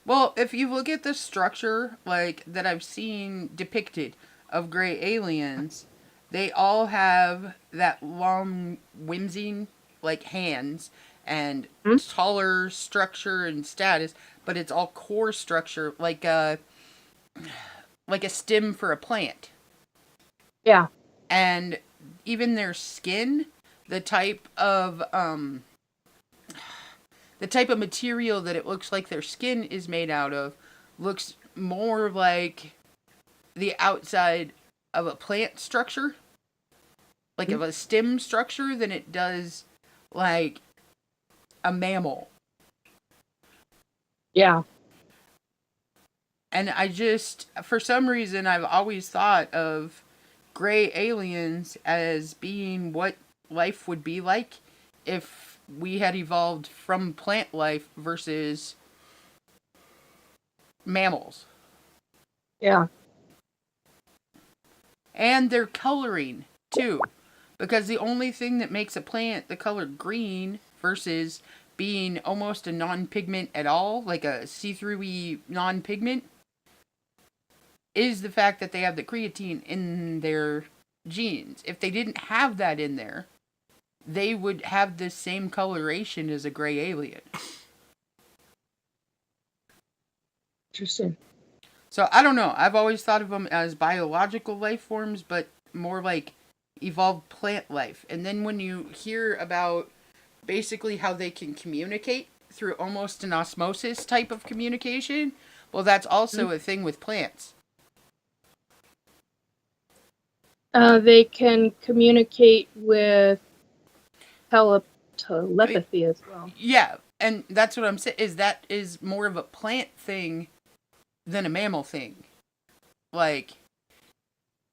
Well, if you look at the structure like that I've seen depicted of gray aliens, they all have that long whimsy like hands and taller structure and status, but it's all core structure like a stem for a plant. Yeah. And even their skin, the type of material that it looks like their skin is made out of looks more like the outside of a plant structure, like of a stem structure, than it does like a mammal. Yeah. And I just, for some reason, I've always thought of gray aliens as being what life would be like if we had evolved from plant life versus mammals. Yeah. And their coloring, too. Because the only thing that makes a plant the color green versus being almost a non-pigment at all, like a see-through-y non-pigment, is the fact that they have the creatine in their genes. If they didn't have that in there, they would have the same coloration as a gray alien. Interesting. So I don't know. I've always thought of them as biological life forms, but more like evolved plant life. And then when you hear about basically how they can communicate through almost an osmosis type of communication, well, that's also a thing with plants. They can communicate with telepathy as well. Yeah, and that's what I'm saying, is that is more of a plant thing than a mammal thing. Like...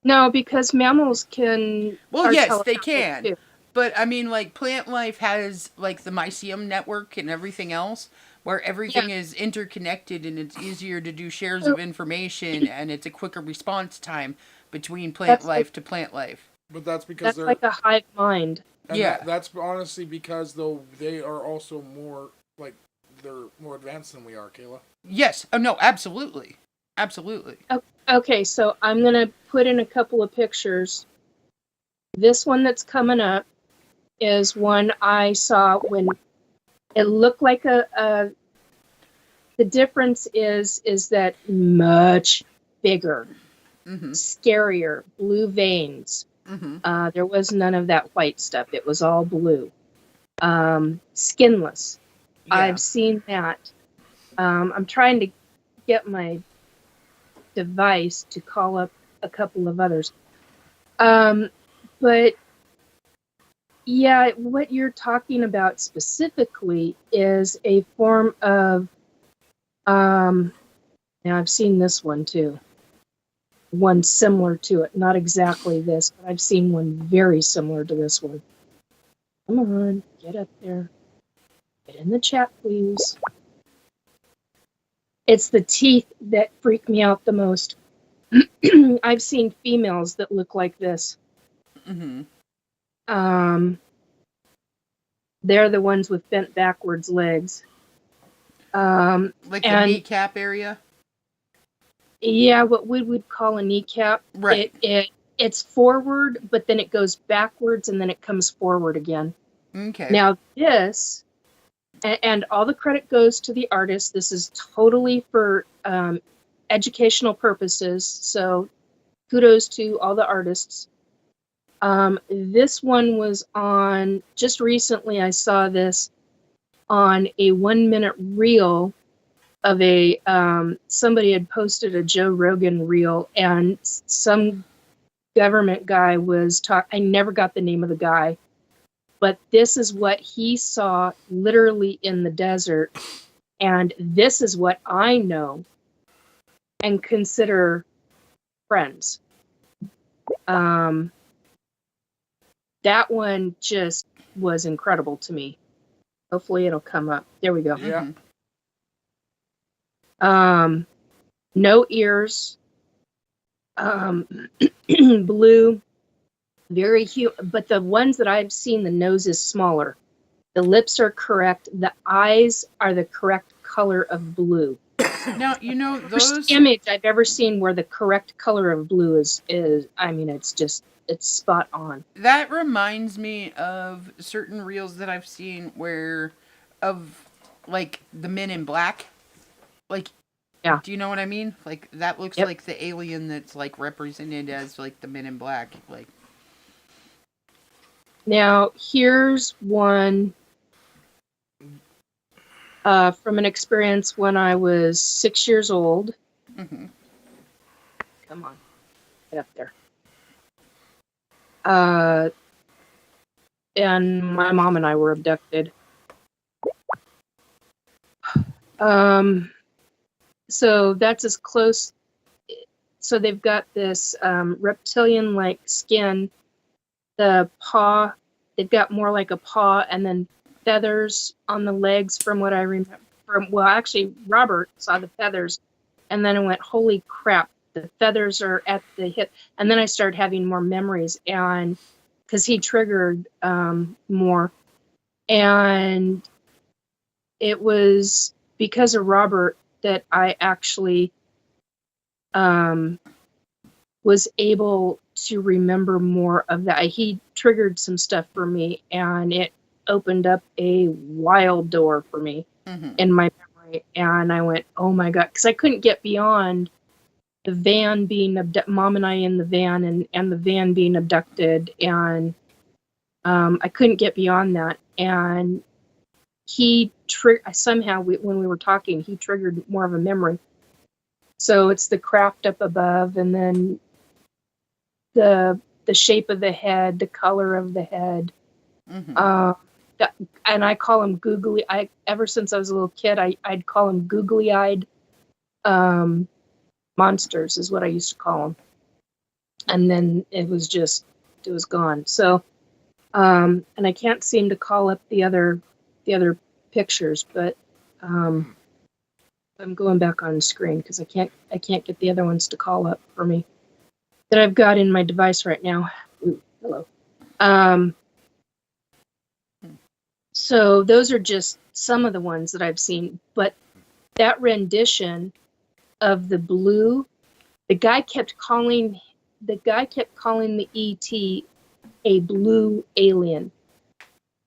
No, because mammals can... Well, yes, they can. Too. But, I mean, like, plant life has, like, the mycelium network and everything else, where everything is interconnected and it's easier to do shares of information and it's a quicker response time between plant life to plant life. But that's because they're... like a hive mind. And that's honestly because, though, they are also more, like, they're more advanced than we are, Kayla. Yes. Oh, no, absolutely. Absolutely. Okay, so I'm going to put in a couple of pictures. This one that's coming up is one I saw when it looked like the difference is that much bigger, scarier, blue veins. There was none of that white stuff. It was all blue. Skinless. Yeah. I've seen that. I'm trying to get my device to call up a couple of others. But yeah, what you're talking about specifically is a form of, now I've seen this one too. One similar to it. Not exactly this, but I've seen one very similar to this one. Come on, get up there. Get in the chat, please. It's the teeth that freak me out the most. I've seen females that look like this. They're the ones with bent backwards legs. Like the kneecap area? Yeah, what we would call a kneecap. Right. It's forward, but then it goes backwards and then it comes forward again. Okay. Now this, and all the credit goes to the artist. This is totally for educational purposes. So kudos to all the artists. This one was on, just recently I saw this on a 1-minute reel of a, somebody had posted a Joe Rogan reel, and some government guy was I never got the name of the guy, but this is what he saw literally in the desert, and this is what I know and consider friends. That one just was incredible to me. Hopefully it'll come up. There we go. Yeah. No ears. Blue. Very but the ones that I've seen, the nose is smaller. The lips are correct. The eyes are the correct color of blue. Now, you know, those... First image I've ever seen where the correct color of blue is I mean, it's spot on. That reminds me of certain reels that I've seen where, of, like, the Men in Black. Like, yeah. Do you know what I mean? Like, that looks like the alien that's, like, represented as, like, the Men in Black. Like, now, here's one from an experience when I was 6 years old. Come on, get up there. And my mom and I were abducted. So that's as close. So they've got this reptilian-like skin. The paw, they've got more like a paw, and then feathers on the legs from what I remember. Well, actually, Robert saw the feathers, and then I went, holy crap, the feathers are at the hip. And then I started having more memories, and because he triggered more. And it was because of Robert that I actually was able to remember more of that. He triggered some stuff for me, and it opened up a wild door for me in my memory. And I went, oh my God, because I couldn't get beyond the van being Mom and I in the van, and the van being abducted, and I couldn't get beyond that. And he somehow when we were talking, he triggered more of a memory. So it's the craft up above, and then the shape of the head, the color of the head. And I call him googly. Ever since I was a little kid, I'd call him googly-eyed monsters is what I used to call them. And then it was gone. So, and I can't seem to call up the other pictures, but I'm going back on screen because I can't get the other ones to call up for me that I've got in my device right now. Ooh, hello. So those are just some of the ones that I've seen, but that rendition of the blue, the guy kept calling the ET a blue alien.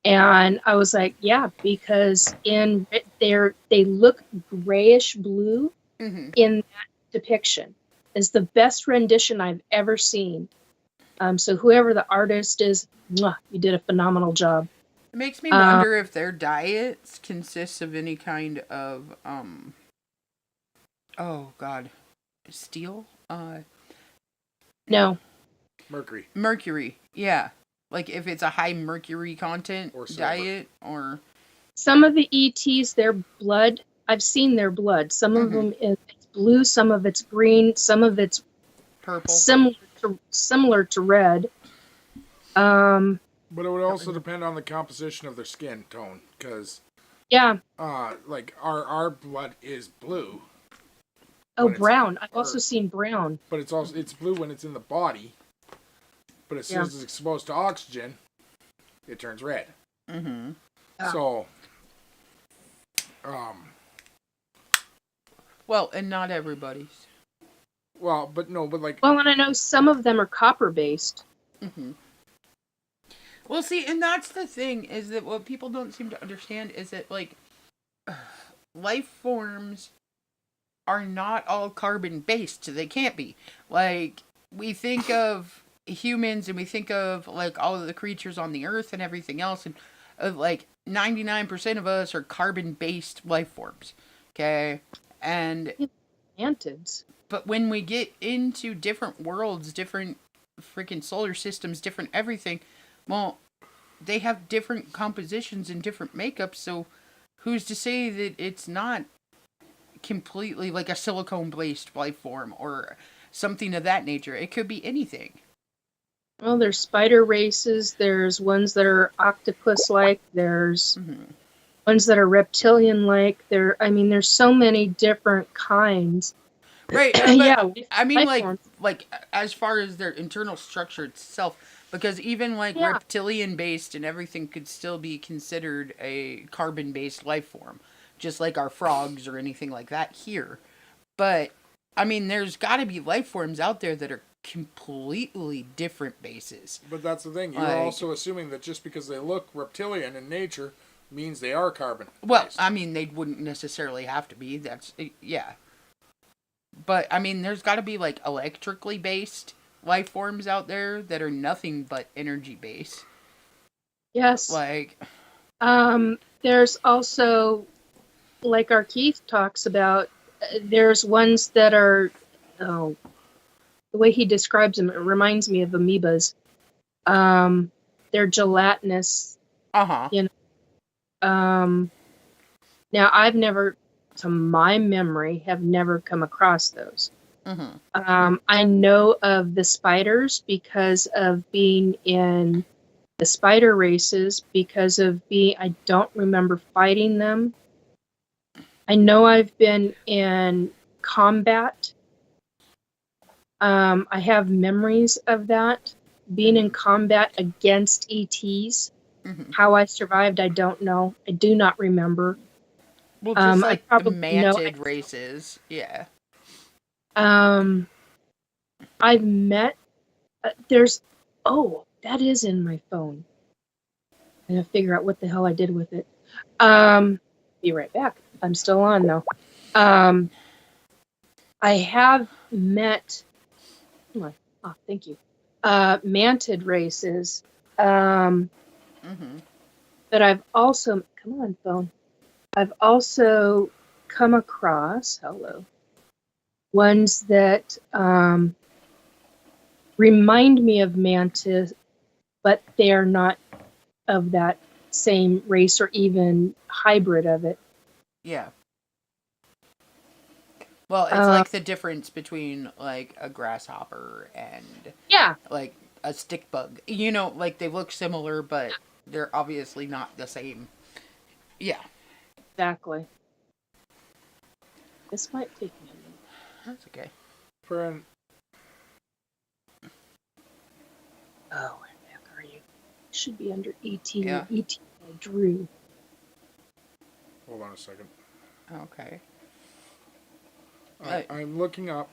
And I was like, yeah, because they look grayish blue in that depiction. is the best rendition I've ever seen. So whoever the artist is, mwah, you did a phenomenal job. It makes me wonder if their diets consists of any kind of oh god, steel? No. Mercury. Mercury. Yeah. Like if it's a high mercury content Or silver. diet or Some of the ETs, their blood, I've seen their blood. Some of them it's blue, some of it's green, some of it's purple. similar to red. But it would also depend on the composition of their skin tone, because Yeah. like our blood is blue. Oh, when it's- brown. I've or- also seen brown. But it's blue when it's in the body. But as soon as it's exposed to oxygen, it turns red. Mm-hmm. Yeah. So, Well, and not everybody's. well, but like, Well, and I know some of them are copper based. Mm-hmm. Well, see, and that's the thing, is that what people don't seem to understand is that, like, life forms are not all carbon-based. They can't be. Like, we think of humans and we think of, like, all of the creatures on the earth and everything else, and, like, 99% of us are carbon-based life forms. Okay? And... Antids. But when we get into different worlds, different freaking solar systems, different everything... Well, they have different compositions and different makeups, so who's to say that it's not completely like a silicone-based life form or something of that nature? It could be anything. Well, there's spider races. There's ones that are octopus-like. There's ones that are reptilian-like. There's so many different kinds. Right. Yeah. I mean, life forms. like as far as their internal structure itself, because even like reptilian-based and everything could still be considered a carbon-based life form, just like our frogs or anything like that here. But I mean, there's got to be life forms out there that are completely different bases. But that's the thing. You're also assuming that just because they look reptilian in nature means they are carbon. Well, I mean, they wouldn't necessarily have to be. That's yeah. But I mean, there's got to be like electrically based life forms out there that are nothing but energy based. Yes. Like, there's also, like our Keith talks about, there's ones that are, the way he describes them, it reminds me of amoebas. They're gelatinous. You know. Now I've never, to my memory, have never come across those. I know of the spiders because of being in the spider races, because of being, I don't remember fighting them. I know I've been in combat. I have memories of that, being in combat against ETs. How I survived, I don't know. I do not remember. Well, just like I the probably mantid races, yeah. I've met. That is in my phone. I'm gonna figure out what the hell I did with it. Be right back. I'm still on though. I have met. Come on. Oh, thank you. Mantid races. But I've also, come on, phone. I've also come across, ones that remind me of mantis, but they are not of that same race or even hybrid of it. Yeah. Well, it's like the difference between like a grasshopper and like a stick bug. You know, like they look similar, but they're obviously not the same. Yeah. Exactly. This might take me a minute. That's okay. Oh, where the heck are you? Should be under ET. Yeah. ET I drew. Hold on a second. Okay. I'm looking up.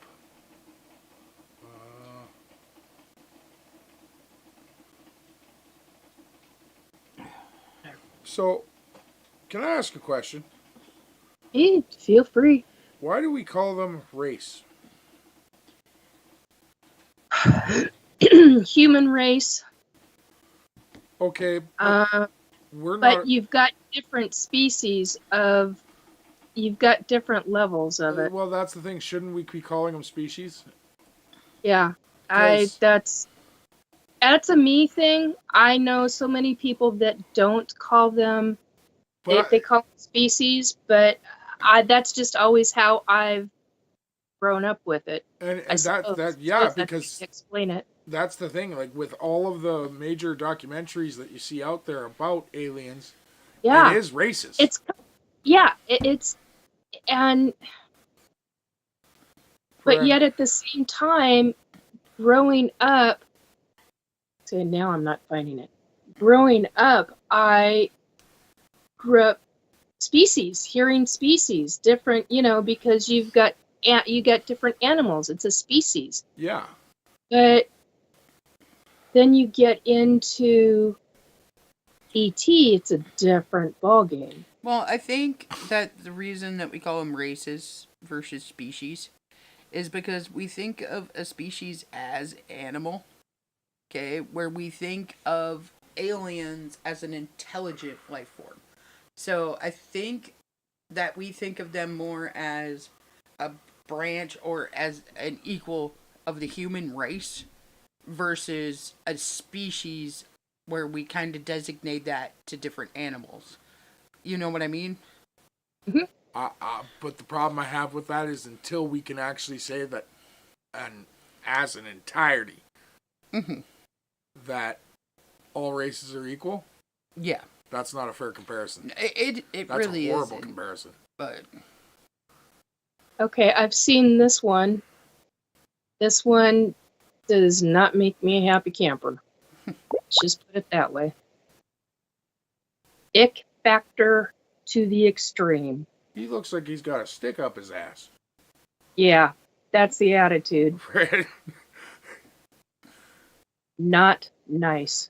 So, can I ask a question? Feel free. Why do we call them race? human race, Okay, but we're not. but you've got different species of. You've got different levels of it. Well, that's the thing. Shouldn't we be calling them species? Yeah, 'Cause- that's a me thing. I know so many people that don't call them. But They call them species, but that's just always how I've grown up with it. and I that suppose. yeah, Suppose that's how because you explain it. that's the thing. Like with all of the major documentaries that you see out there about aliens, Yeah, it is racist. it's and but Correct. yet at the same time, growing up. So now I'm not finding it. Growing up, I grew up hearing species, different, because you got different animals. It's a species. Yeah. But then you get into ET, it's a different ballgame. Well, I think that the reason that we call them races versus species is because we think of a species as animal, okay, where we think of aliens as an intelligent life form. So I think that we think of them more as a branch or as an equal of the human race versus a species where we kind of designate that to different animals. You know what I mean? But the problem I have with that is until we can actually say that, and as an entirety, that all races are equal. Yeah. That's not a fair comparison. It That's really a horrible isn't, comparison. but Okay, I've seen this one. This one does not make me a happy camper. Let's just put it that way. Ick factor to the extreme. He looks like he's got a stick up his ass. Yeah, that's the attitude. Not nice.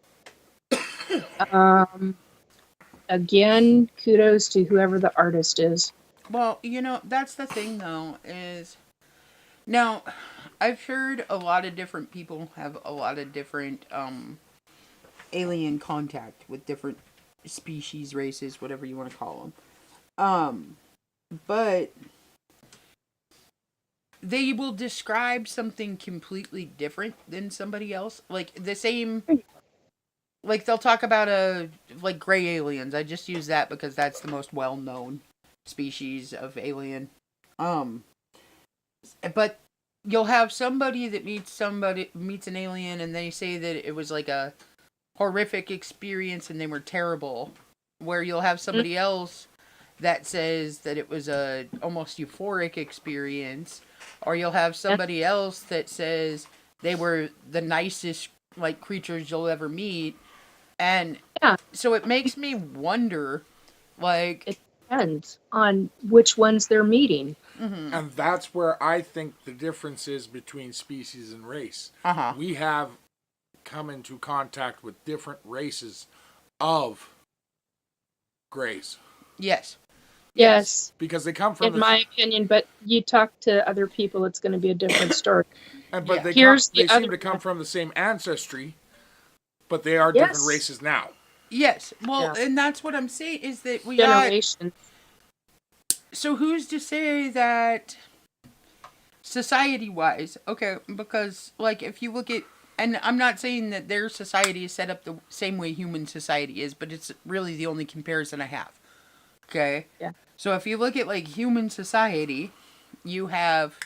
Again, kudos to whoever the artist is. well, that's the thing though is now I've heard a lot of different people have a lot of different alien contact with different species, races, whatever you want to call them. But they will describe something completely different than somebody else. Like the same, like they'll talk about like gray aliens. I just use that because that's the most well-known species of alien. But you'll have somebody that meets an alien and they say that it was like a horrific experience and they were terrible. Where you'll have somebody else that says that it was a almost euphoric experience, or you'll have somebody else that says they were the nicest like creatures you'll ever meet. And so it makes me wonder, like, It depends on which ones they're meeting. And that's where I think the difference is between species and race. We have come into contact with different races of grays. Yes. Because they come from in my opinion, but you talk to other people, it's going to be a different story. But they seem to come from the same ancestry, but they are different races now. Yes. Well, and that's what I'm saying is that we Generation. So who's to say that society-wise, okay, because, like, if you look at, and I'm not saying that their society is set up the same way human society is, but it's really the only comparison I have, okay? Yeah. So if you look at, like, human society, you have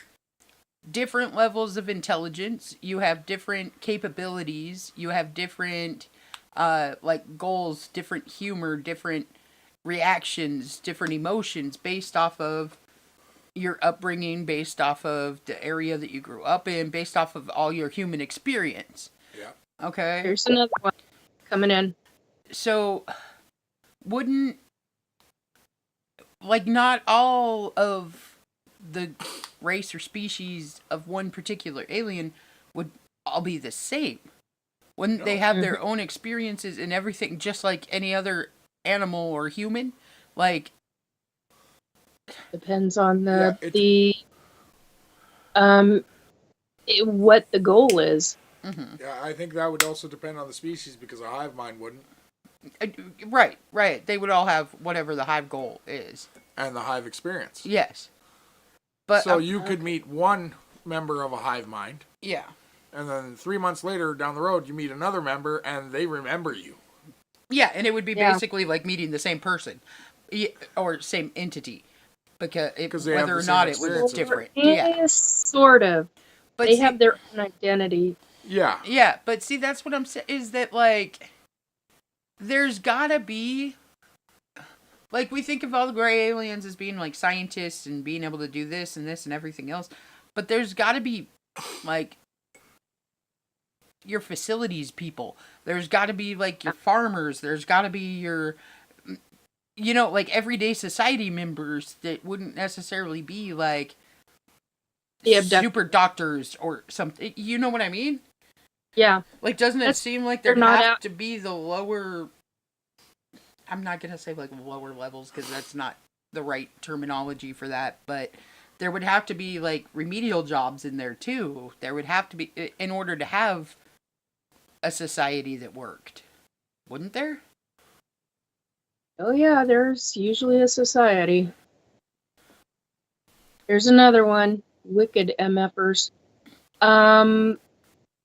different levels of intelligence, you have different capabilities, you have different, like, goals, different humor, different reactions, different emotions based off of your upbringing, based off of the area that you grew up in, based off of all your human experience. Yeah. Okay. Here's another one coming in. So, wouldn't, like, not all of the race or species of one particular alien would all be the same? Wouldn't they have their own experiences and everything just like any other animal or human? Like, depends on what the goal is. Mm-hmm. Yeah, I think that would also depend on the species because a hive mind wouldn't, Right. They would all have whatever the hive goal is. and the hive experience. Yes. But So you could meet one member of a hive mind, yeah. and then 3 months later down the road you meet another member and they remember you. Yeah, and it would be Yeah. basically like meeting the same person or same entity because 'Cause they have whether the or same not it was experiences. different. Yeah. Sort of. But They see, have their own identity. Yeah. yeah, but see that's what I'm saying is that like there's got to be like we think of all the gray aliens as being like scientists and being able to do this and everything else, but there's got to be like your facilities people. There's got to be like your farmers. There's got to be your like everyday society members that wouldn't necessarily be like The abduct- super doctors or something. You know what I mean? Yeah. Like, doesn't it That's- seem like they're there'd not have out- to be the lower... I'm not going to say, like, lower levels, because that's not the right terminology for that, but there would have to be, like, remedial jobs in there, too. There would have to be, in order to have a society that worked. Wouldn't there? Oh yeah, there's usually a society. There's another one. Wicked MFers.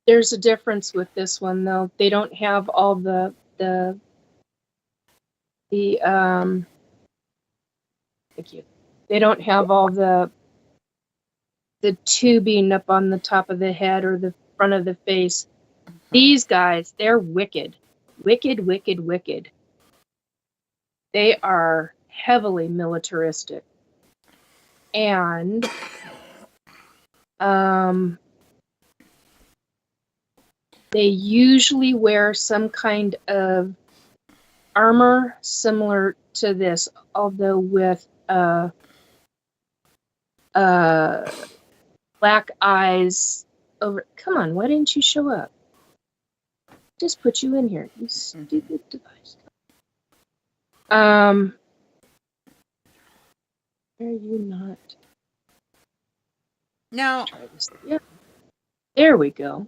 There's a difference with this one though. They don't have all the thank you. They don't have all the tubing up on the top of the head or the front of the face. These guys, they're wicked. Wicked, wicked, wicked. They are heavily militaristic. And they usually wear some kind of armor similar to this, although with black eyes over. Come on, why didn't you show up? Just put you in here, you stupid device. Are you not? Now, Try this. Yeah. There we go.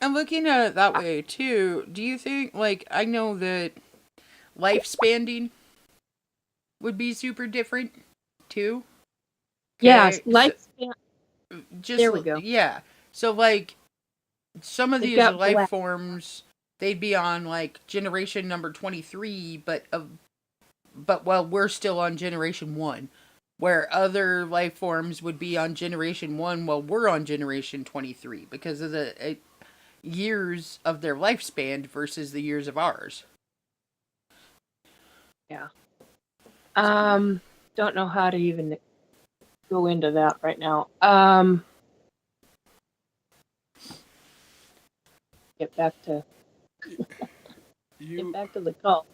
I'm looking at it that way, too. Do you think, like, I know that lifespanning would be super different, too? Yes, Okay, lifespan. just There we go. Yeah. So like some of They've these got life black. forms, they'd be on like generation number 23, but well, we're still on generation 1, where other life forms would be on generation 1 while we're on generation 23 because of the years of their lifespan versus the years of ours. Yeah. Don't know how to even go into that right now. Get back to the call.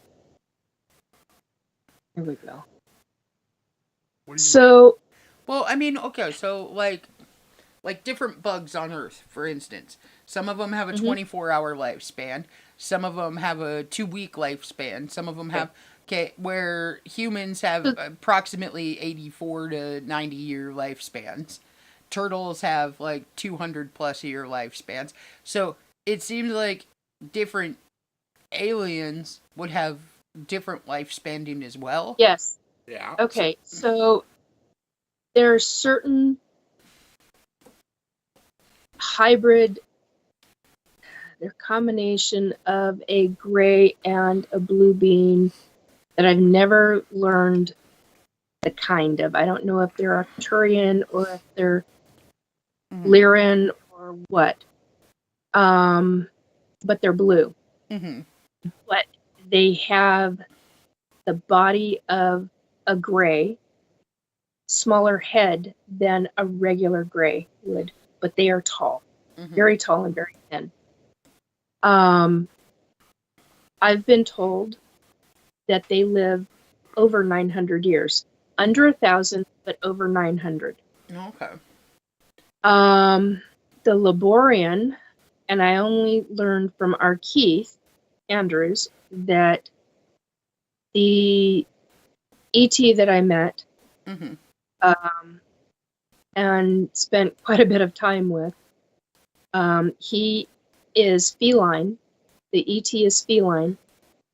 Here we go. So, Well, I mean, okay, so like different bugs on Earth, for instance. Some of them have a 24-hour lifespan. Some of them have a 2-week lifespan. Some of them have, where humans have approximately 84 to 90 year lifespans. Turtles have like 200 plus year lifespans. So it seems like different aliens would have different lifespanning as well. yes. Yeah. Okay, so there are certain hybrid, they're a combination of a gray and a blue bean that I've never learned the kind of. I don't know if they're Arcturian or if they're Lyran or what. But they're blue. Mm-hmm. But they have the body of a gray, smaller head than a regular gray would, but they are tall, very tall and very thin. I've been told that they live over 900 years, under 1,000, but over 900. Okay. The Laborian, and I only learned from our Keith Andrews that the ET that I met and spent quite a bit of time with He is feline. The ET is feline,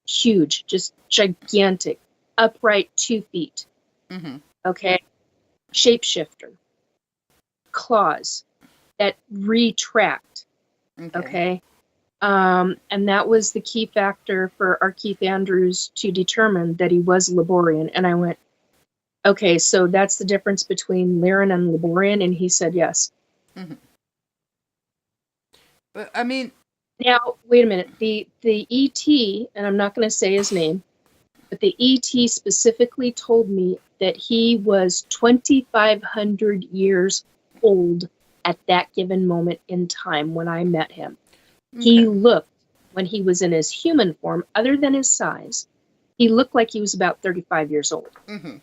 huge, just gigantic, upright 2 feet. Mm-hmm. Okay, shapeshifter, claws that retract. Okay. And that was the key factor for our Keith Andrews to determine that he was Laborian. And I went, okay, so that's the difference between Lyran and Laborian, and he said yes. Mm-hmm. But I mean, now wait a minute. The ET, and I'm not going to say his name, but the ET specifically told me that he was 2,500 years old at that given moment in time when I met him. Okay. He looked, when he was in his human form, other than his size, he looked like he was about 35 years old. Mm-hmm.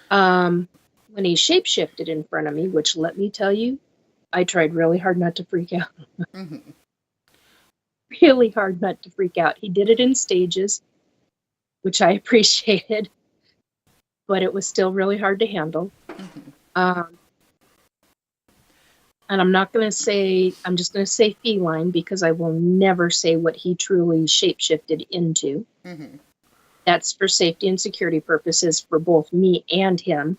When he shapeshifted in front of me, which, let me tell you, I tried really hard not to freak out. Mm-hmm. Really hard not to freak out. He did it in stages, which I appreciated, but it was still really hard to handle. Mm-hmm. And I'm not going to say, I'm just going to say feline, because I will never say what he truly shapeshifted into. Mm-hmm. That's for safety and security purposes for both me and him.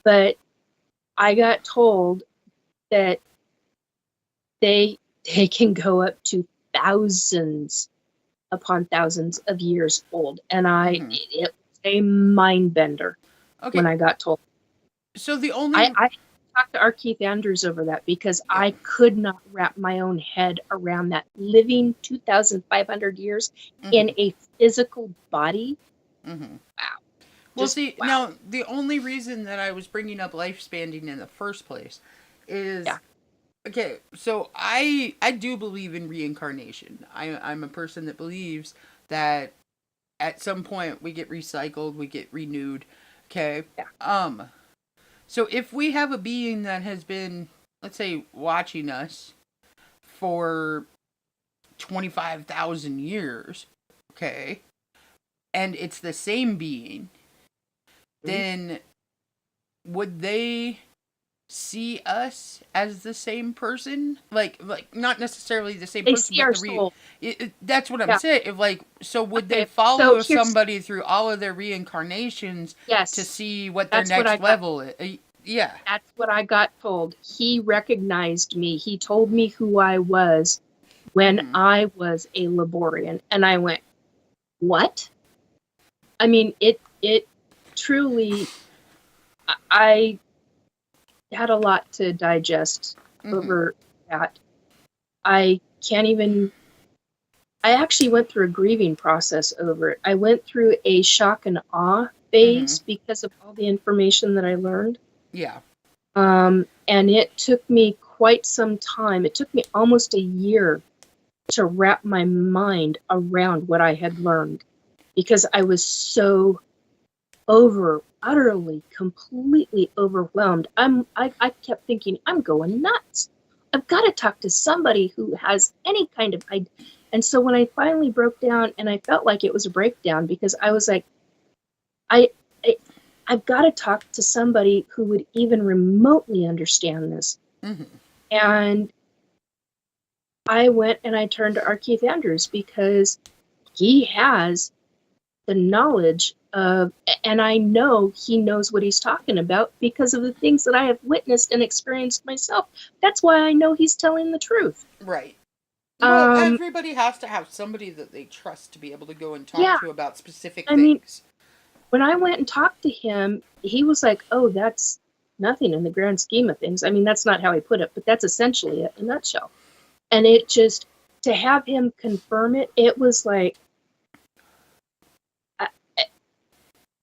But I got told that they can go up to thousands upon thousands of years old. And it was a mind bender when I got told. So the only... I talked to our Keith Andrews over that, because I could not wrap my own head around that. Living 2,500 years in a physical body. Mm-hmm. Wow. Well, now, the only reason that I was bringing up lifespanning in the first place is... Yeah. Okay, so I do believe in reincarnation. I'm a person that believes that at some point we get recycled, we get renewed. Okay? Yeah. So if we have a being that has been, let's say, watching us for 25,000 years, okay, and it's the same being, then would they see us as the same person? Like not necessarily the same person, see our soul. That's what I'm saying. So would they follow somebody through all of their reincarnations to see what their next level is? Yeah. That's what I got told. He recognized me. He told me who I was when I was a Laborian. And I went, what? I mean, it truly, I had a lot to digest over that. I actually went through a grieving process over it. I went through a shock and awe phase because of all the information that I learned. Yeah. And it took me quite some time. It took me almost a year to wrap my mind around what I had learned, because I was so utterly, completely overwhelmed. I kept thinking, I'm going nuts. I've got to talk to somebody who has any kind of idea. And so when I finally broke down, and I felt like it was a breakdown, because I was like, I've got to talk to somebody who would even remotely understand this. Mm-hmm. And I went and I turned to our Keith Andrews, because he has the knowledge of, and I know he knows what he's talking about because of the things that I have witnessed and experienced myself. That's why I know he's telling the truth. Right. Well, everybody has to have somebody that they trust to be able to go and talk to about specific things. Mean, when I went and talked to him, he was like, oh, that's nothing in the grand scheme of things. I mean, that's not how he put it, but that's essentially it in a nutshell. And it just, to have him confirm it, it was like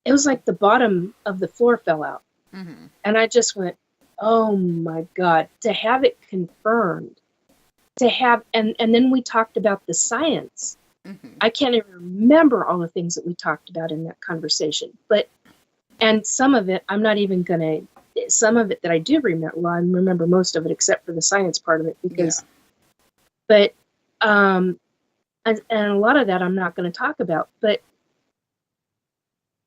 the bottom of the floor fell out. Mm-hmm. And I just went, oh my God, to have it confirmed, to have, and then we talked about the science. Mm-hmm. I can't even remember all the things that we talked about in that conversation, and some of it, I'm not even going to, some of it that I do remember, well, I remember most of it except for the science part of it, because, but, and a lot of that I'm not going to talk about, but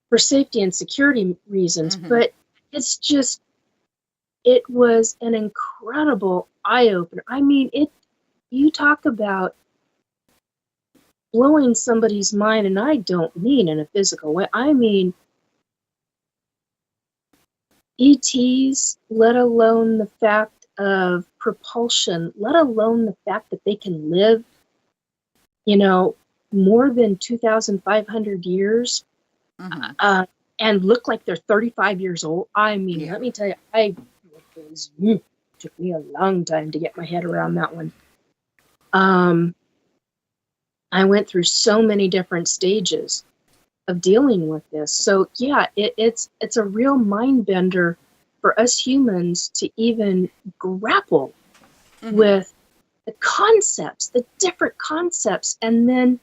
for safety and security reasons, but it's just, it was an incredible eye-opener. I mean, you talk about blowing somebody's mind, and I don't mean in a physical way. I mean ETs, let alone the fact of propulsion, let alone the fact that they can live, more than 2,500 years, and look like they're 35 years old. I mean, let me tell you, it took me a long time to get my head around that one. I went through so many different stages of dealing with this. So yeah, it's a real mind bender for us humans to even grapple with the concepts, the different concepts, and then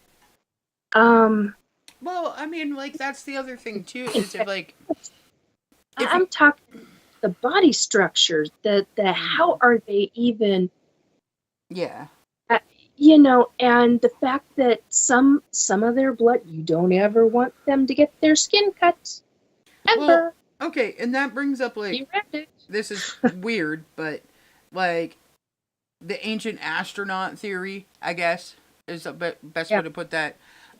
well, I mean, like, that's the other thing too, is if, like, I'm talking the body structures, the how are they even, and the fact that some of their blood, you don't ever want them to get their skin cut ever. Well, okay, and that brings up, like, You read it. this is weird, but, like, the ancient astronaut theory, I guess, is the best way to put that.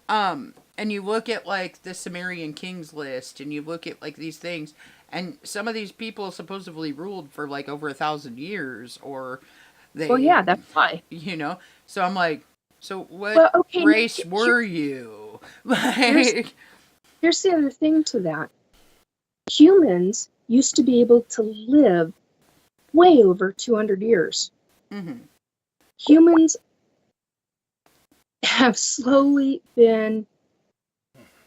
And you look at, like, the Sumerian kings list, and you look at, like, these things, and some of these people supposedly ruled for, like, over 1,000 years, or they... Well, yeah, that's why. So I'm like, so what race were you? Like... Here's the other thing to that. Humans used to be able to live way over 200 years. Humans have slowly been,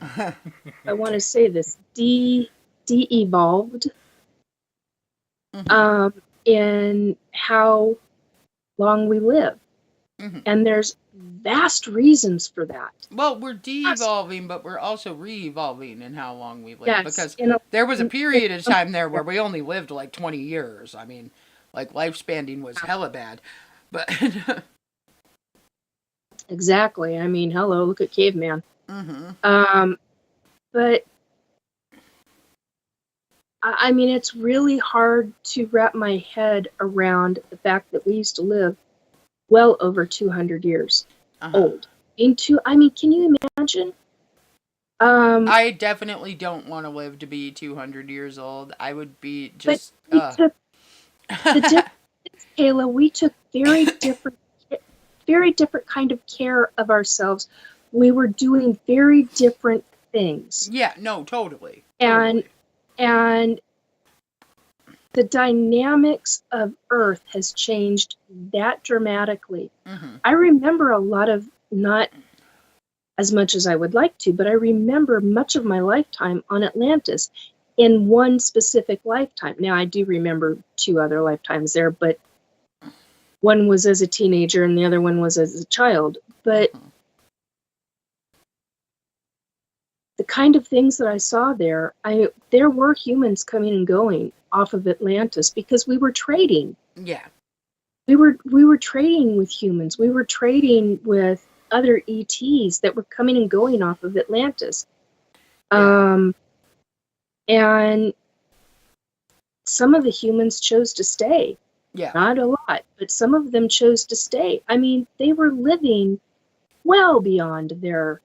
I want to say this, de-evolved in how long we live. And there's vast reasons for that. Well, we're de-evolving, but we're also re-evolving in how long we live. Yes, because there was a period of time there where we only lived like 20 years. I mean, like, lifespanning was hella bad. But exactly. I mean, hello, look at caveman. But I mean, it's really hard to wrap my head around the fact that we used to live well over 200 years old. I mean, can you imagine? I definitely don't want to live to be 200 years old. I would be just... the difference, Kayla, we took very different kind of care of ourselves. We were doing very different things. Yeah, no, totally. And the dynamics of Earth has changed that dramatically. I remember a lot of, not as much as I would like to, but I remember much of my lifetime on Atlantis in one specific lifetime. Now, I do remember 2 other lifetimes there, but one was as a teenager and the other one was as a child. But the kind of things that I saw there were humans coming and going off of Atlantis because we were trading. Yeah. We were trading with humans. We were trading with other ETs that were coming and going off of Atlantis. And some of the humans chose to stay. Yeah. Not a lot, but some of them chose to stay. I mean, they were living well beyond their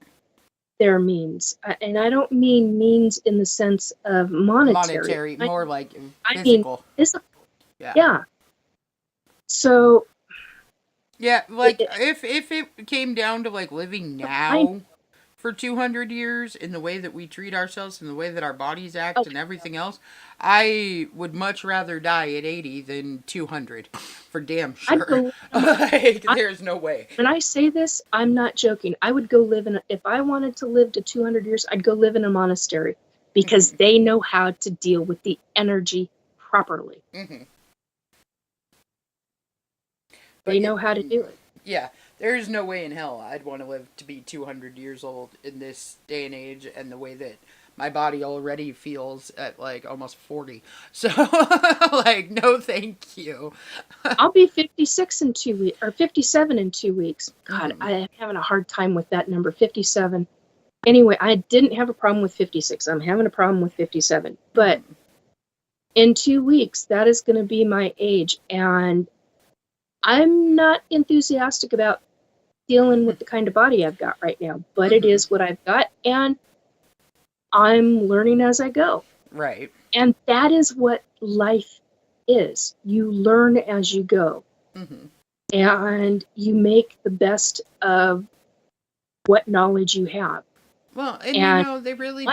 means. And I don't mean means in the sense of monetary. More like physical. I mean physical. Yeah. So... Yeah, like, if it came down to, like, living now for 200 years in the way that we treat ourselves and the way that our bodies act and everything else, I would much rather die at 80 than 200, for damn sure. There's no way. When I say this, I'm not joking. I would go live if I wanted to live to 200 years, I'd go live in a monastery because they know how to deal with the energy properly. They know how to do it. Yeah, there is no way in hell I'd want to live to be 200 years old in this day and age and the way that my body already feels at, like, almost 40. So, like, no thank you. I'll be 56 in 2 weeks, or 57 in 2 weeks. God, I am having a hard time with that number, 57. Anyway, I didn't have a problem with 56. I'm having a problem with 57. But In 2 weeks, that is going to be my age. And I'm not enthusiastic about dealing with the kind of body I've got right now, but it is what I've got. And I'm learning as I go. Right. And that is what life is. You learn as you go. Mm-hmm. And you make the best of what knowledge you have. Well, and they really...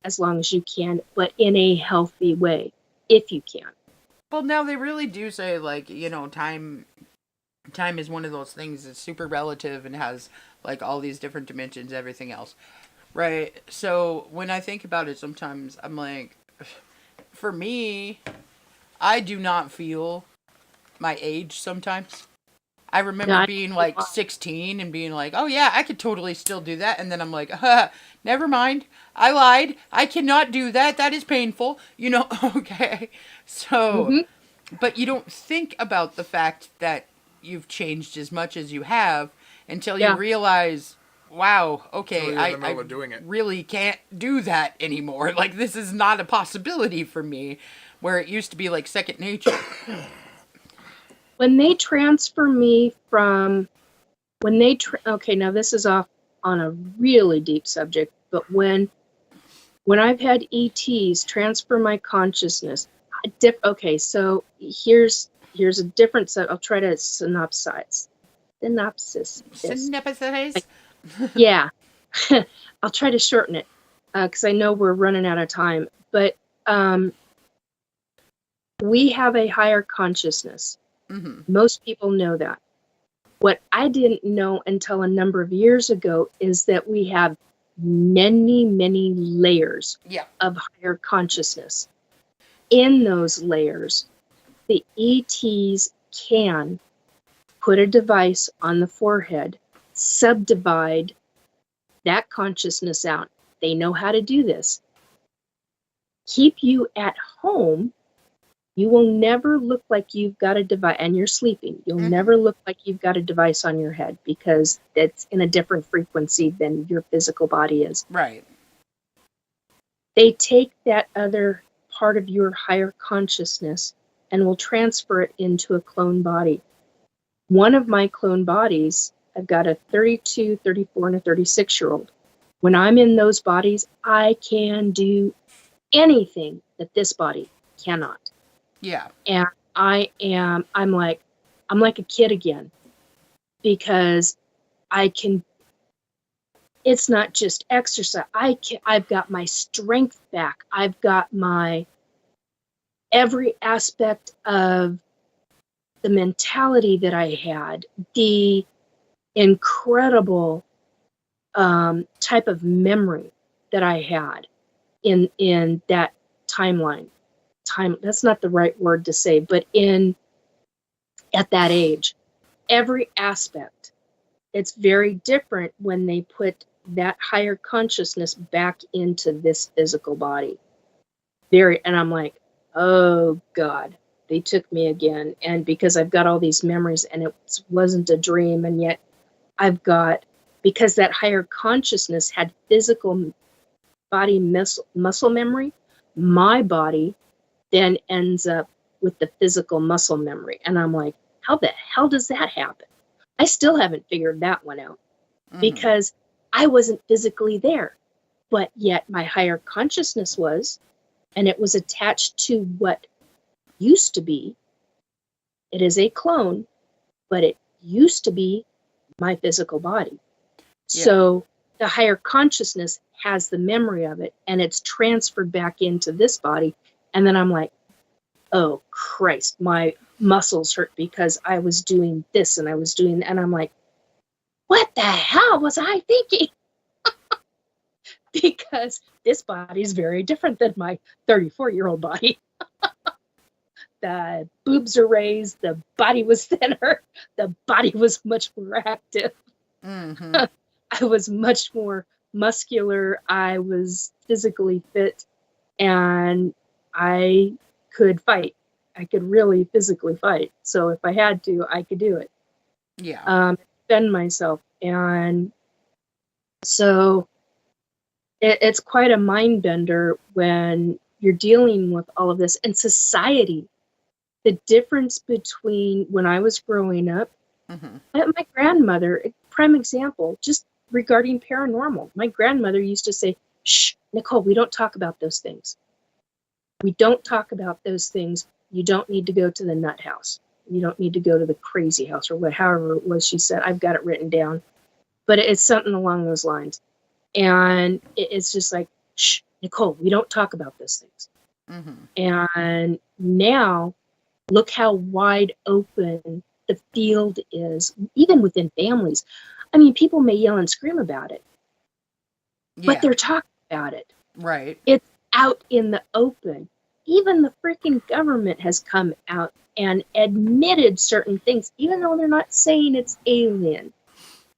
As long as you can, but in a healthy way, if you can. Well, now they really do say, like, time is one of those things that's super relative and has, like, all these different dimensions, everything else. Right? So, when I think about it, sometimes I'm like, for me, I do not feel my age sometimes. I remember being like 16 and being like, oh yeah, I could totally still do that. And then I'm like, never mind. I lied. I cannot do that. That is painful. Okay. So, but you don't think about the fact that you've changed as much as you have until you realize, wow, okay, I really can't do that anymore. Like, this is not a possibility for me, where it used to be like second nature. When they transfer me from, okay, now this is off on a really deep subject, but when I've had ETs transfer my consciousness, okay, so here's a different set. I'll try to synopsize. Yeah. I'll try to shorten it because I know we're running out of time. But we have a higher consciousness. Mm-hmm. Most people know that. What I didn't know until a number of years ago is that we have many, many layers of higher consciousness. In those layers, the ETs can put a device on the forehead, subdivide that consciousness out. They know how to do this. Keep you at home. You will never look like you've got a device, and you're sleeping. You'll never look like you've got a device on your head because it's in a different frequency than your physical body is. Right. They take that other part of your higher consciousness and will transfer it into a clone body. One of my clone bodies, I've got a 32, 34, and a 36-year-old. When I'm in those bodies, I can do anything that this body cannot. Yeah. And I'm like a kid again because it's not just exercise. I've got my strength back. I've got my every aspect of the mentality that I had, the incredible type of memory that I had in that timeline. That's not the right word to say, but at that age, every aspect, it's very different when they put that higher consciousness back into this physical body. And I'm like, oh God, they took me again. And because I've got all these memories and it wasn't a dream, and yet because that higher consciousness had physical body muscle memory, my body then ends up with the physical muscle memory. And I'm like, how the hell does that happen? I still haven't figured that one out because I wasn't physically there, but yet my higher consciousness was, and it was attached to what used to be. It is a clone, but it used to be my physical body. Yeah. So the higher consciousness has the memory of it, and it's transferred back into this body. And then I'm like, oh, Christ, my muscles hurt because I was doing this and and I'm like, what the hell was I thinking? Because this body is very different than my 34-year-old body. The boobs are raised, the body was thinner, the body was much more active. Mm-hmm. I was much more muscular, I was physically fit, and I could fight. I could really physically fight. So if I had to, I could do it. Yeah. Defend myself. And so it's quite a mind bender when you're dealing with all of this, and society. The difference between when I was growing up, my grandmother, prime example, just regarding paranormal. My grandmother used to say, "Shh, Nicole, we don't talk about those things. We don't talk about those things. You don't need to go to the nut house. You don't need to go to the crazy house," or however it was she said. I've got it written down. But it's something along those lines. And it's just like, "Shh, Nicole, we don't talk about those things." And now, look how wide open the field is, even within families. I mean, people may yell and scream about it, but they're talking about it. Right. It's out in the open. Even the freaking government has come out and admitted certain things, even though they're not saying it's alien.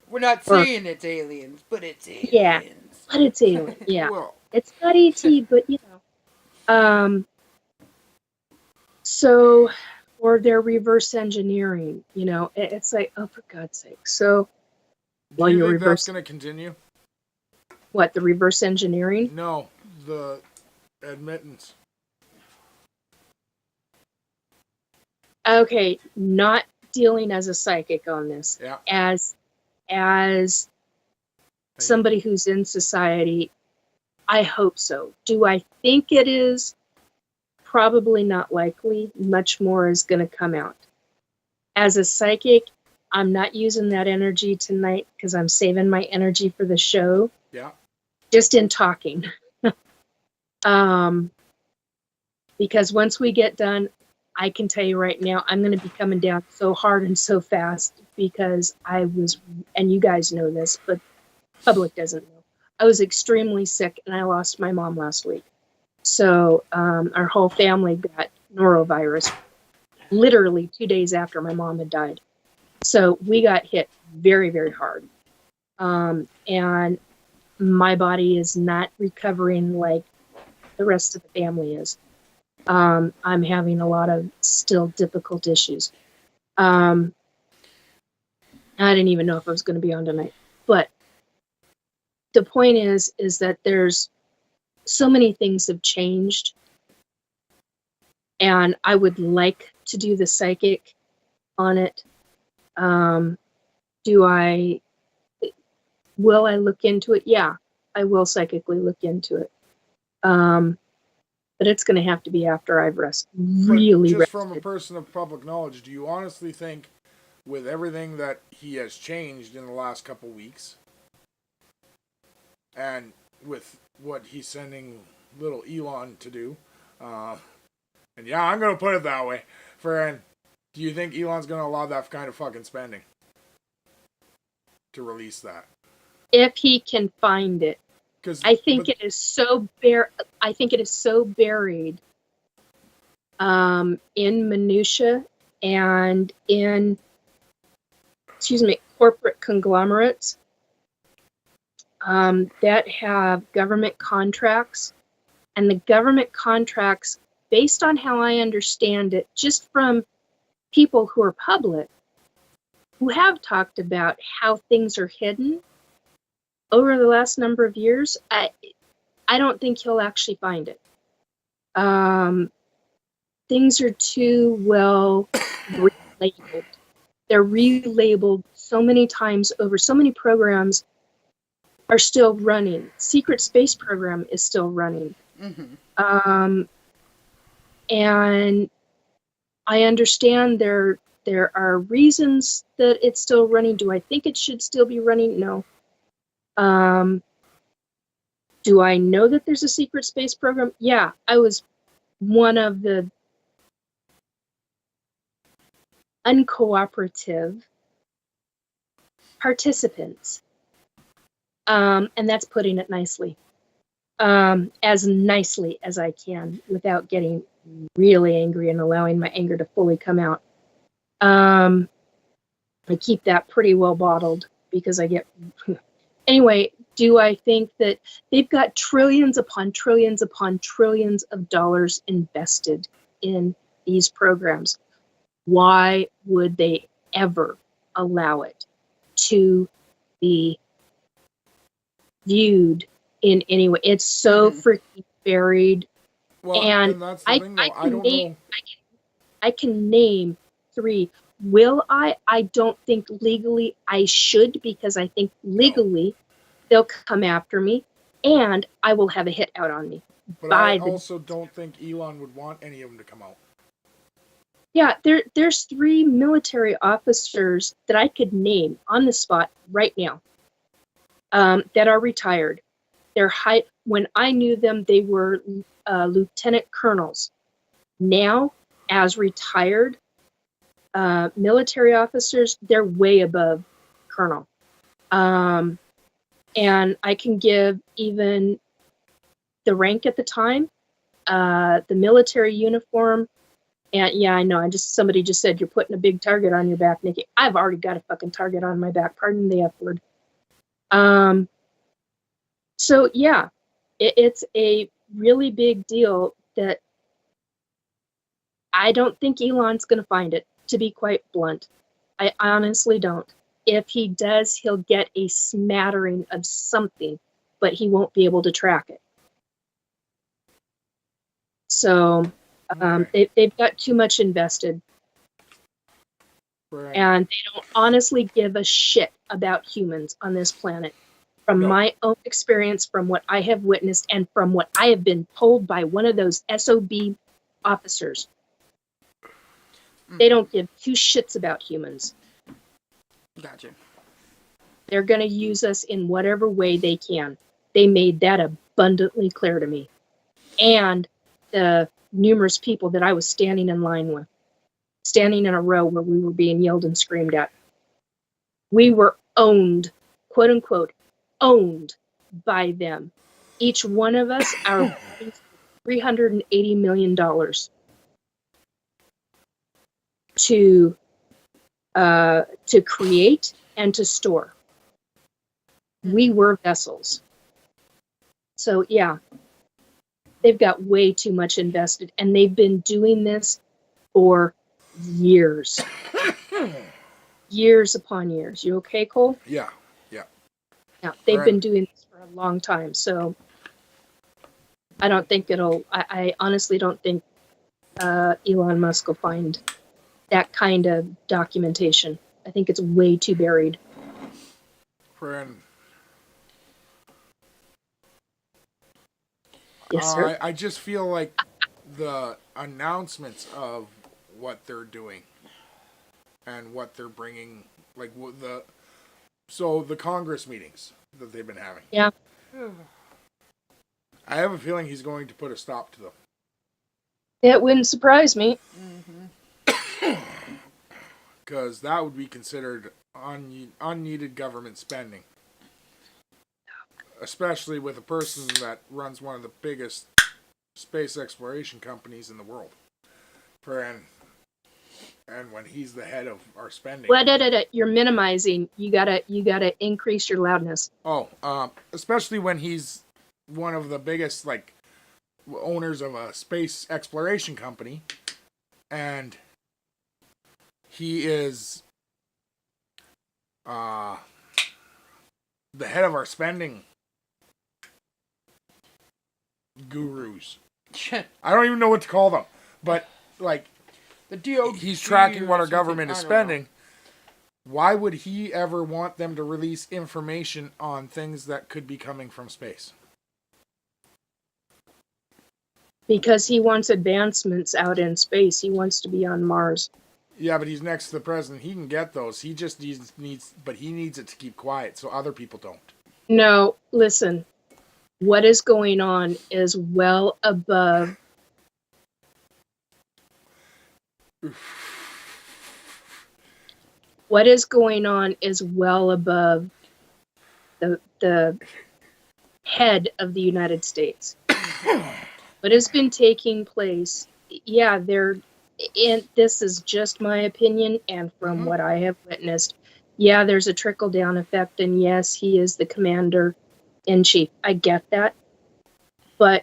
We're not saying it's aliens, but it's aliens. Yeah, but it's alien. Yeah. Well, It's not ET, but you know. So, or they're reverse engineering, you know, it's like, oh, for God's sake. So, do you think that's going to continue? What, the reverse engineering? No, the admittance. Okay, not dealing as a psychic on this. Yeah. As somebody who's in society, I hope so. Do I think it is? Probably not likely. Much more is going to come out. As a psychic, I'm not using that energy tonight because I'm saving my energy for the show. Yeah. Just in talking. Because once we get done, I can tell you right now, I'm going to be coming down so hard and so fast because I was, and you guys know this, but public doesn't know. I was extremely sick and I lost my mom last week. So our whole family got norovirus literally 2 days after my mom had died. So we got hit very, very hard. And my body is not recovering like the rest of the family is. I'm having a lot of still difficult issues. I didn't even know if I was going to be on tonight. But the point is that there's so many things have changed. And I would like to do the psychic on it. Will I look into it? Yeah, I will psychically look into it. But it's going to have to be after I've really rested. From a person of public knowledge, do you honestly think with everything that he has changed in the last couple weeks and with what he's sending little Elon to do, and yeah, I'm going to put it that way, do you think Elon's going to allow that kind of fucking spending to release that? If he can find it. I think it is so buried in minutia and in corporate conglomerates that have government contracts, and the government contracts, based on how I understand it, just from people who are public, who have talked about how things are hidden over the last number of years, I don't think he'll actually find it. Things are too well relabeled. They're relabeled so many times over. So many programs are still running. Secret Space Program is still running. And I understand there are reasons that it's still running. Do I think it should still be running? No. Do I know that there's a secret space program? Yeah, I was one of the uncooperative participants. And that's putting it nicely. As nicely as I can without getting really angry and allowing my anger to fully come out. I keep that pretty well bottled because I get... Anyway, do I think that they've got trillions upon trillions upon trillions of dollars invested in these programs? Why would they ever allow it to be viewed in any way? It's so freaking buried Well, And and that's the thing, though. I don't know. I can name 3. Will I? I don't think legally I should, because I think legally they'll come after me and I will have a hit out on me. But I also don't think Elon would want any of them to come out. Yeah, there's 3 military officers that I could name on the spot right now, that are retired. When I knew them, they were lieutenant colonels. Now, as retired military officers, they're way above colonel. And I can give even the rank at the time, the military uniform. And yeah, I know. Somebody just said you're putting a big target on your back, Nikki. I've already got a fucking target on my back. Pardon the F word. So yeah, it's a really big deal that I don't think Elon's going to find it, to be quite blunt. I honestly don't. If he does, he'll get a smattering of something, but he won't be able to track it. So they've got too much invested. Right. And they don't honestly give a shit about humans on this planet. From my own experience, from what I have witnessed, and from what I have been told by one of those SOB officers, they don't give 2 shits about humans. Gotcha. They're going to use us in whatever way they can. They made that abundantly clear to me. And the numerous people that I was standing in line with, standing in a row where we were being yelled and screamed at. We were owned, quote unquote, owned by them. Each one of us, our $380 million to create and to store. We were vessels. So yeah, they've got way too much invested, and they've been doing this for years. Years upon years. You okay, Cole? Yeah. Yeah, they've been doing this for a long time, so I don't think I honestly don't think Elon Musk will find that kind of documentation. I think it's way too buried. Friend. Yes, sir. I just feel like the announcements of what they're doing and what they're bringing, like the Congress meetings that they've been having. Yeah. I have a feeling he's going to put a stop to them. It wouldn't surprise me. Because that would be considered unneeded government spending. Especially with a person that runs one of the biggest space exploration companies in the world. And when he's the head of our spending. Well, you're minimizing. You gotta increase your loudness. Especially when he's one of the biggest owners of a space exploration company, and he is the head of our spending gurus. I don't even know what to call them, but the DOD, he's tracking what our government is spending. Why would he ever want them to release information on things that could be coming from space? Because he wants advancements out in space. He wants to be on Mars. Yeah, but he's next to the president. He can get those. He just needs it to keep quiet so other people don't. No, listen. What is going on is well above. What is going on is well above the head of the United States. What has been taking place, and this is just my opinion, and from what I have witnessed, there's a trickle-down effect, and yes, he is the commander-in-chief. I get that. But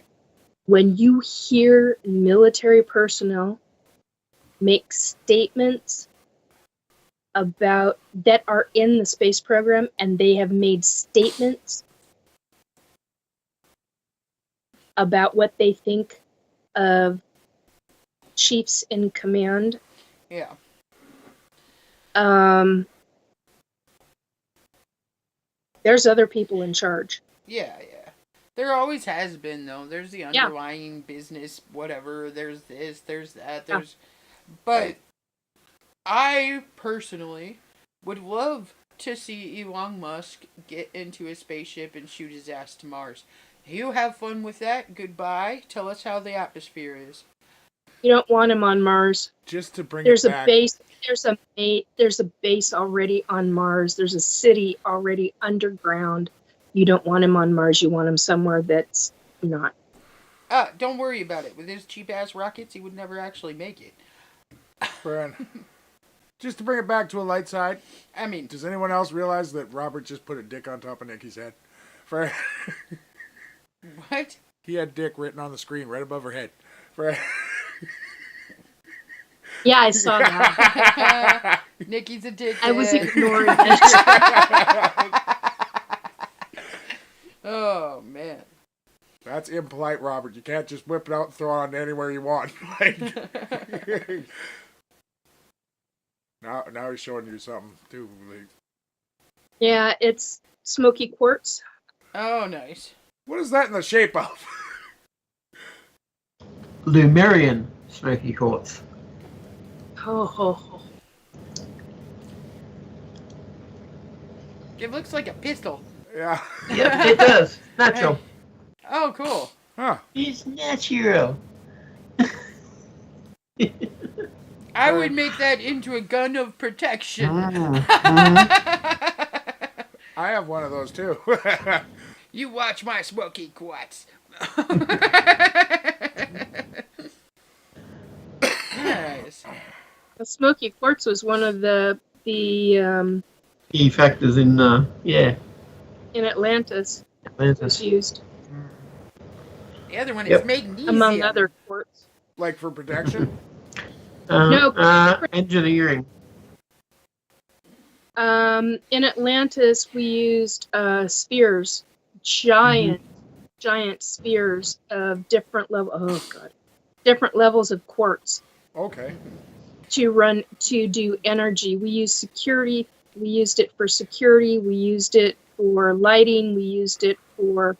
when you hear military personnel make statements that are in the space program, and they have made statements about what they think of chiefs in command. Yeah. There's other people in charge. Yeah. There always has been, though. There's the underlying business, whatever. There's this, there's that, there's... But I, personally, would love to see Elon Musk get into a spaceship and shoot his ass to Mars. You have fun with that. Goodbye. Tell us how the atmosphere is. You don't want him on Mars. Just to bring There's it a back. base. There's a base already on Mars. There's a city already underground. You don't want him on Mars. You want him somewhere that's not. Don't worry about it. With his cheap-ass rockets, he would never actually make it. Friend. Just to bring it back to a light side. I mean... Does anyone else realize that Robert just put a dick on top of Nikki's head? Friend. What? He had dick written on the screen right above her head. Friend. Yeah, I saw that. Nikki's a dickhead. I was ignoring it. Oh, man. That's impolite, Robert. You can't just whip it out and throw it on anywhere you want. Like, now he's showing you something, too. Like, Yeah, it's smoky quartz. Oh, nice. what is that in the shape of? Lumerian smoky quartz. Oh. It looks like a pistol. Yeah. Yep, it does. Natural. Oh, cool. Huh. It's natural. I would make that into a gun of protection. I have one of those, too. You watch my smoky quartz. Nice. The smoky quartz was one of the Key factors in, in Atlantis was Atlantis. used The other one Yep. is magnesium. among other quartz. Like for protection? No. Engineering. In Atlantis, we used spheres, giant spheres of different levels of quartz Okay. to do energy. We used security. We used it for security. We used it for lighting. We used it for,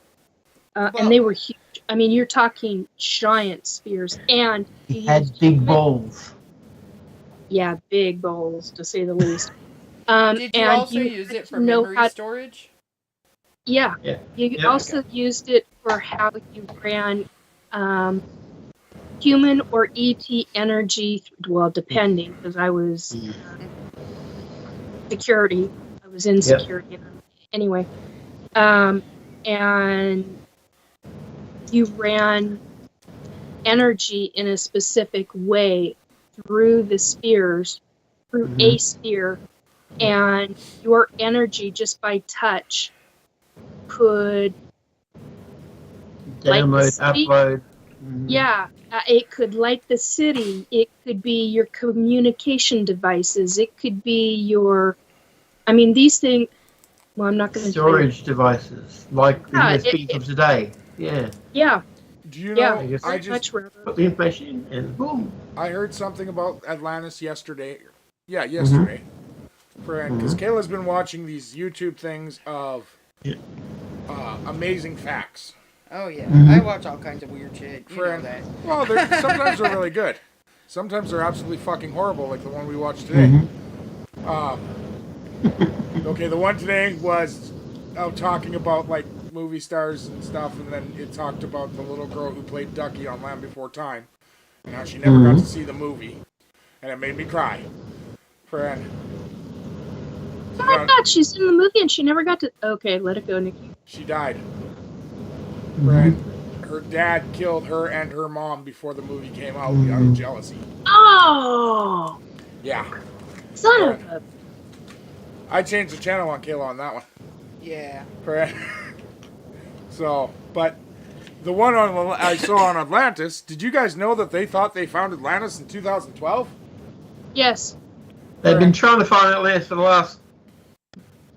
and they were huge. I mean, you're talking giant spheres, and It had big bowls. yeah, big bowls to say the least. Did you and also you use had it to for know memory how- storage? Yeah. Yeah. You Yeah. also used it for how you ran human or ET energy, well, depending, because I was security. I was in security. Anyway. And you ran energy in a specific way through the spheres, through a sphere, and your energy just by touch could light the Download, city. upload. Yeah, it could light the city. It could be your communication devices. It could be your, I mean, these things, well, I'm not going to Storage devices, like the Yeah, USB of today. Yeah. Yeah, Do you know? yeah, I guess- I much rather. Put the information in and boom. I heard something about Atlantis yesterday. Yeah, yesterday. Because Kayla's been watching these YouTube things of amazing facts. Oh, yeah. Mhm. I watch all kinds of weird shit. You know Friend. that. Well, sometimes they're really good. Sometimes they're absolutely fucking horrible, like the one we watched today. Okay, the one today was talking about like movie stars and stuff, and then it talked about the little girl who played Ducky on Land Before Time, and how she never got to see the movie, and it made me cry. Friend. Oh my God, she's in the movie and she never got to. Okay, let it go, Nikki. She died. Friend. Her dad killed her and her mom before the movie came out out of jealousy. Oh, Yeah. son of a. I changed the channel on Kayla on that one. Yeah. Correct. So, but the one I saw on Atlantis, did you guys know that they thought they found Atlantis in 2012? Yes. They've been trying to find Atlantis for the last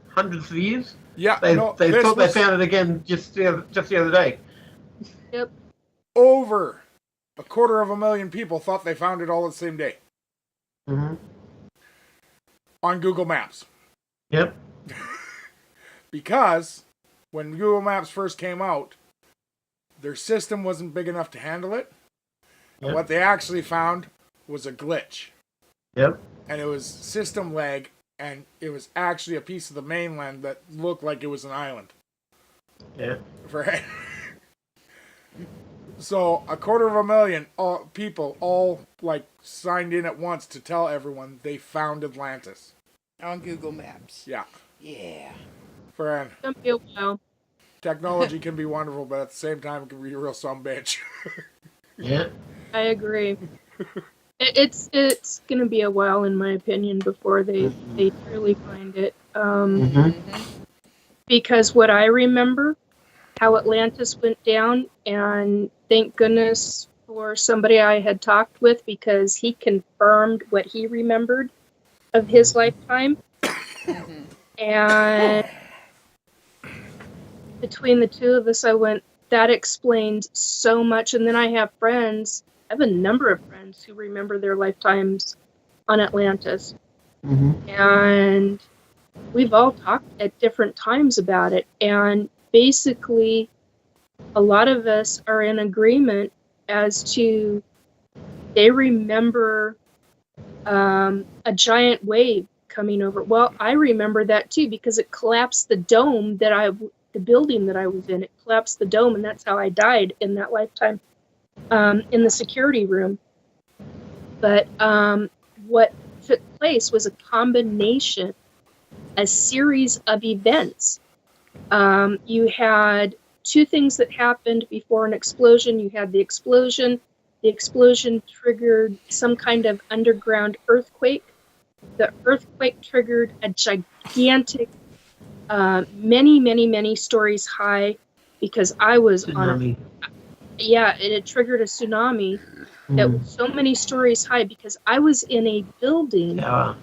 hundreds of years. Yeah, They no, they this thought they was found it again just the other day. Yep. over 250,000 people thought they found it all the same day. Mm-hmm. On Google Maps. Yep. Because when Google Maps first came out, their system wasn't big enough to handle it. And Yep. what they actually found was a glitch. Yep. And it was system lag, and it was actually a piece of the mainland that looked like it was an island. Yeah. Right? So 250,000 people all like signed in at once to tell everyone they found Atlantis. On Google Maps. Yeah. Yeah. Friend, It's gonna be a while. technology can be wonderful, but at the same time it can be a real sumbitch. Yeah. I agree. It's gonna be a while, in my opinion, before they truly find it. Because what I remember, how Atlantis went down, and thank goodness for somebody I had talked with, because he confirmed what he remembered of his lifetime. And between the two of us, I went, that explains so much. And then I have friends, I have a number of friends who remember their lifetimes on Atlantis. And we've all talked at different times about it. And basically, a lot of us are in agreement as to they remember a giant wave coming over. Well, I remember that too, because it collapsed the dome the building that I was in. It collapsed the dome, and that's how I died in that lifetime, in the security room. But what took place was a combination, a series of events. You had two things that happened before an explosion. You had the explosion. The explosion triggered some kind of underground earthquake. The earthquake triggered a gigantic, many stories high, because I was Tsunami. it had triggered a tsunami that was so many stories high, because I was in a building. Tower.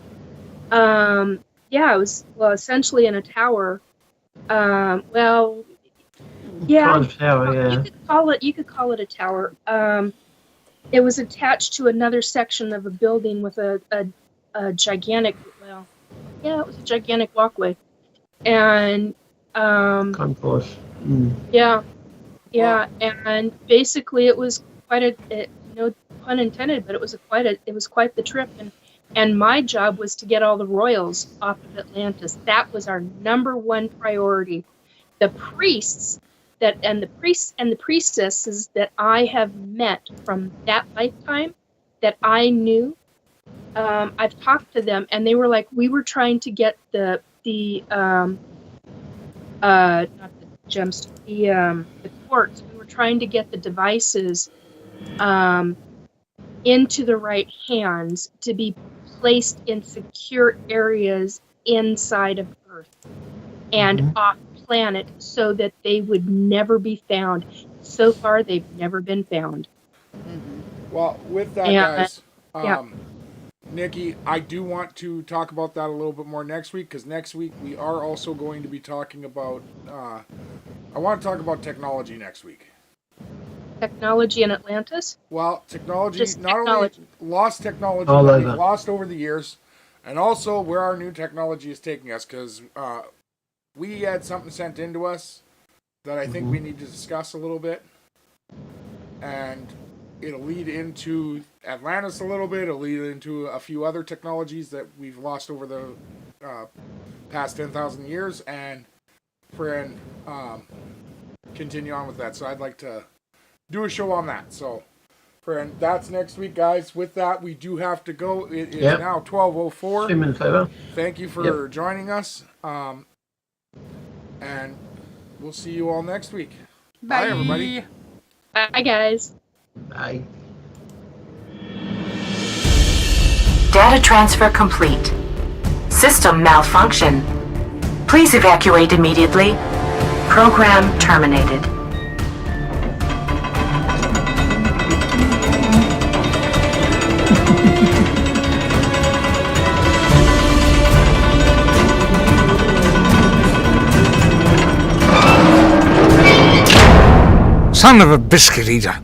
It was, essentially in a tower. Kind of tower, yeah. You could call it a tower. It was attached to another section of a building with a gigantic, it was a gigantic walkway. And Concourse. and basically it was quite no pun intended, but it was quite the trip. And my job was to get all the royals off of Atlantis. That was our number one priority. The priests and the priestesses that I have met from that lifetime, that I knew, I've talked to them, and they were like, we were trying to get the not the gems, the quartz. We were trying to get the devices into the right hands to be placed in secure areas inside of Earth and off planet, so that they would never be found. So far, they've never been found. Well, with that, guys, Nikki, I do want to talk about that a little bit more next week, because next week we are also going to be talking about, I want to talk about technology next week. Technology in Atlantis? Well, technology, Just not technology. only lost technology All that over. we've lost over the years, and also where our new technology is taking us, because we had something sent into us that I think we need to discuss a little bit, and it'll lead into Atlantis a little bit. It'll lead into a few other technologies that we've lost over the past 10,000 years, and continue on with that. So I'd like to do a show on that. So, friend, that's next week, guys. With that, we do have to go. It is now 12:04. 2 minutes over. Thank you for joining us. And we'll see you all next week. Bye everybody. Bye, guys. Bye. Data transfer complete. System malfunction. Please evacuate immediately. Program terminated. Son of a biscuit eater.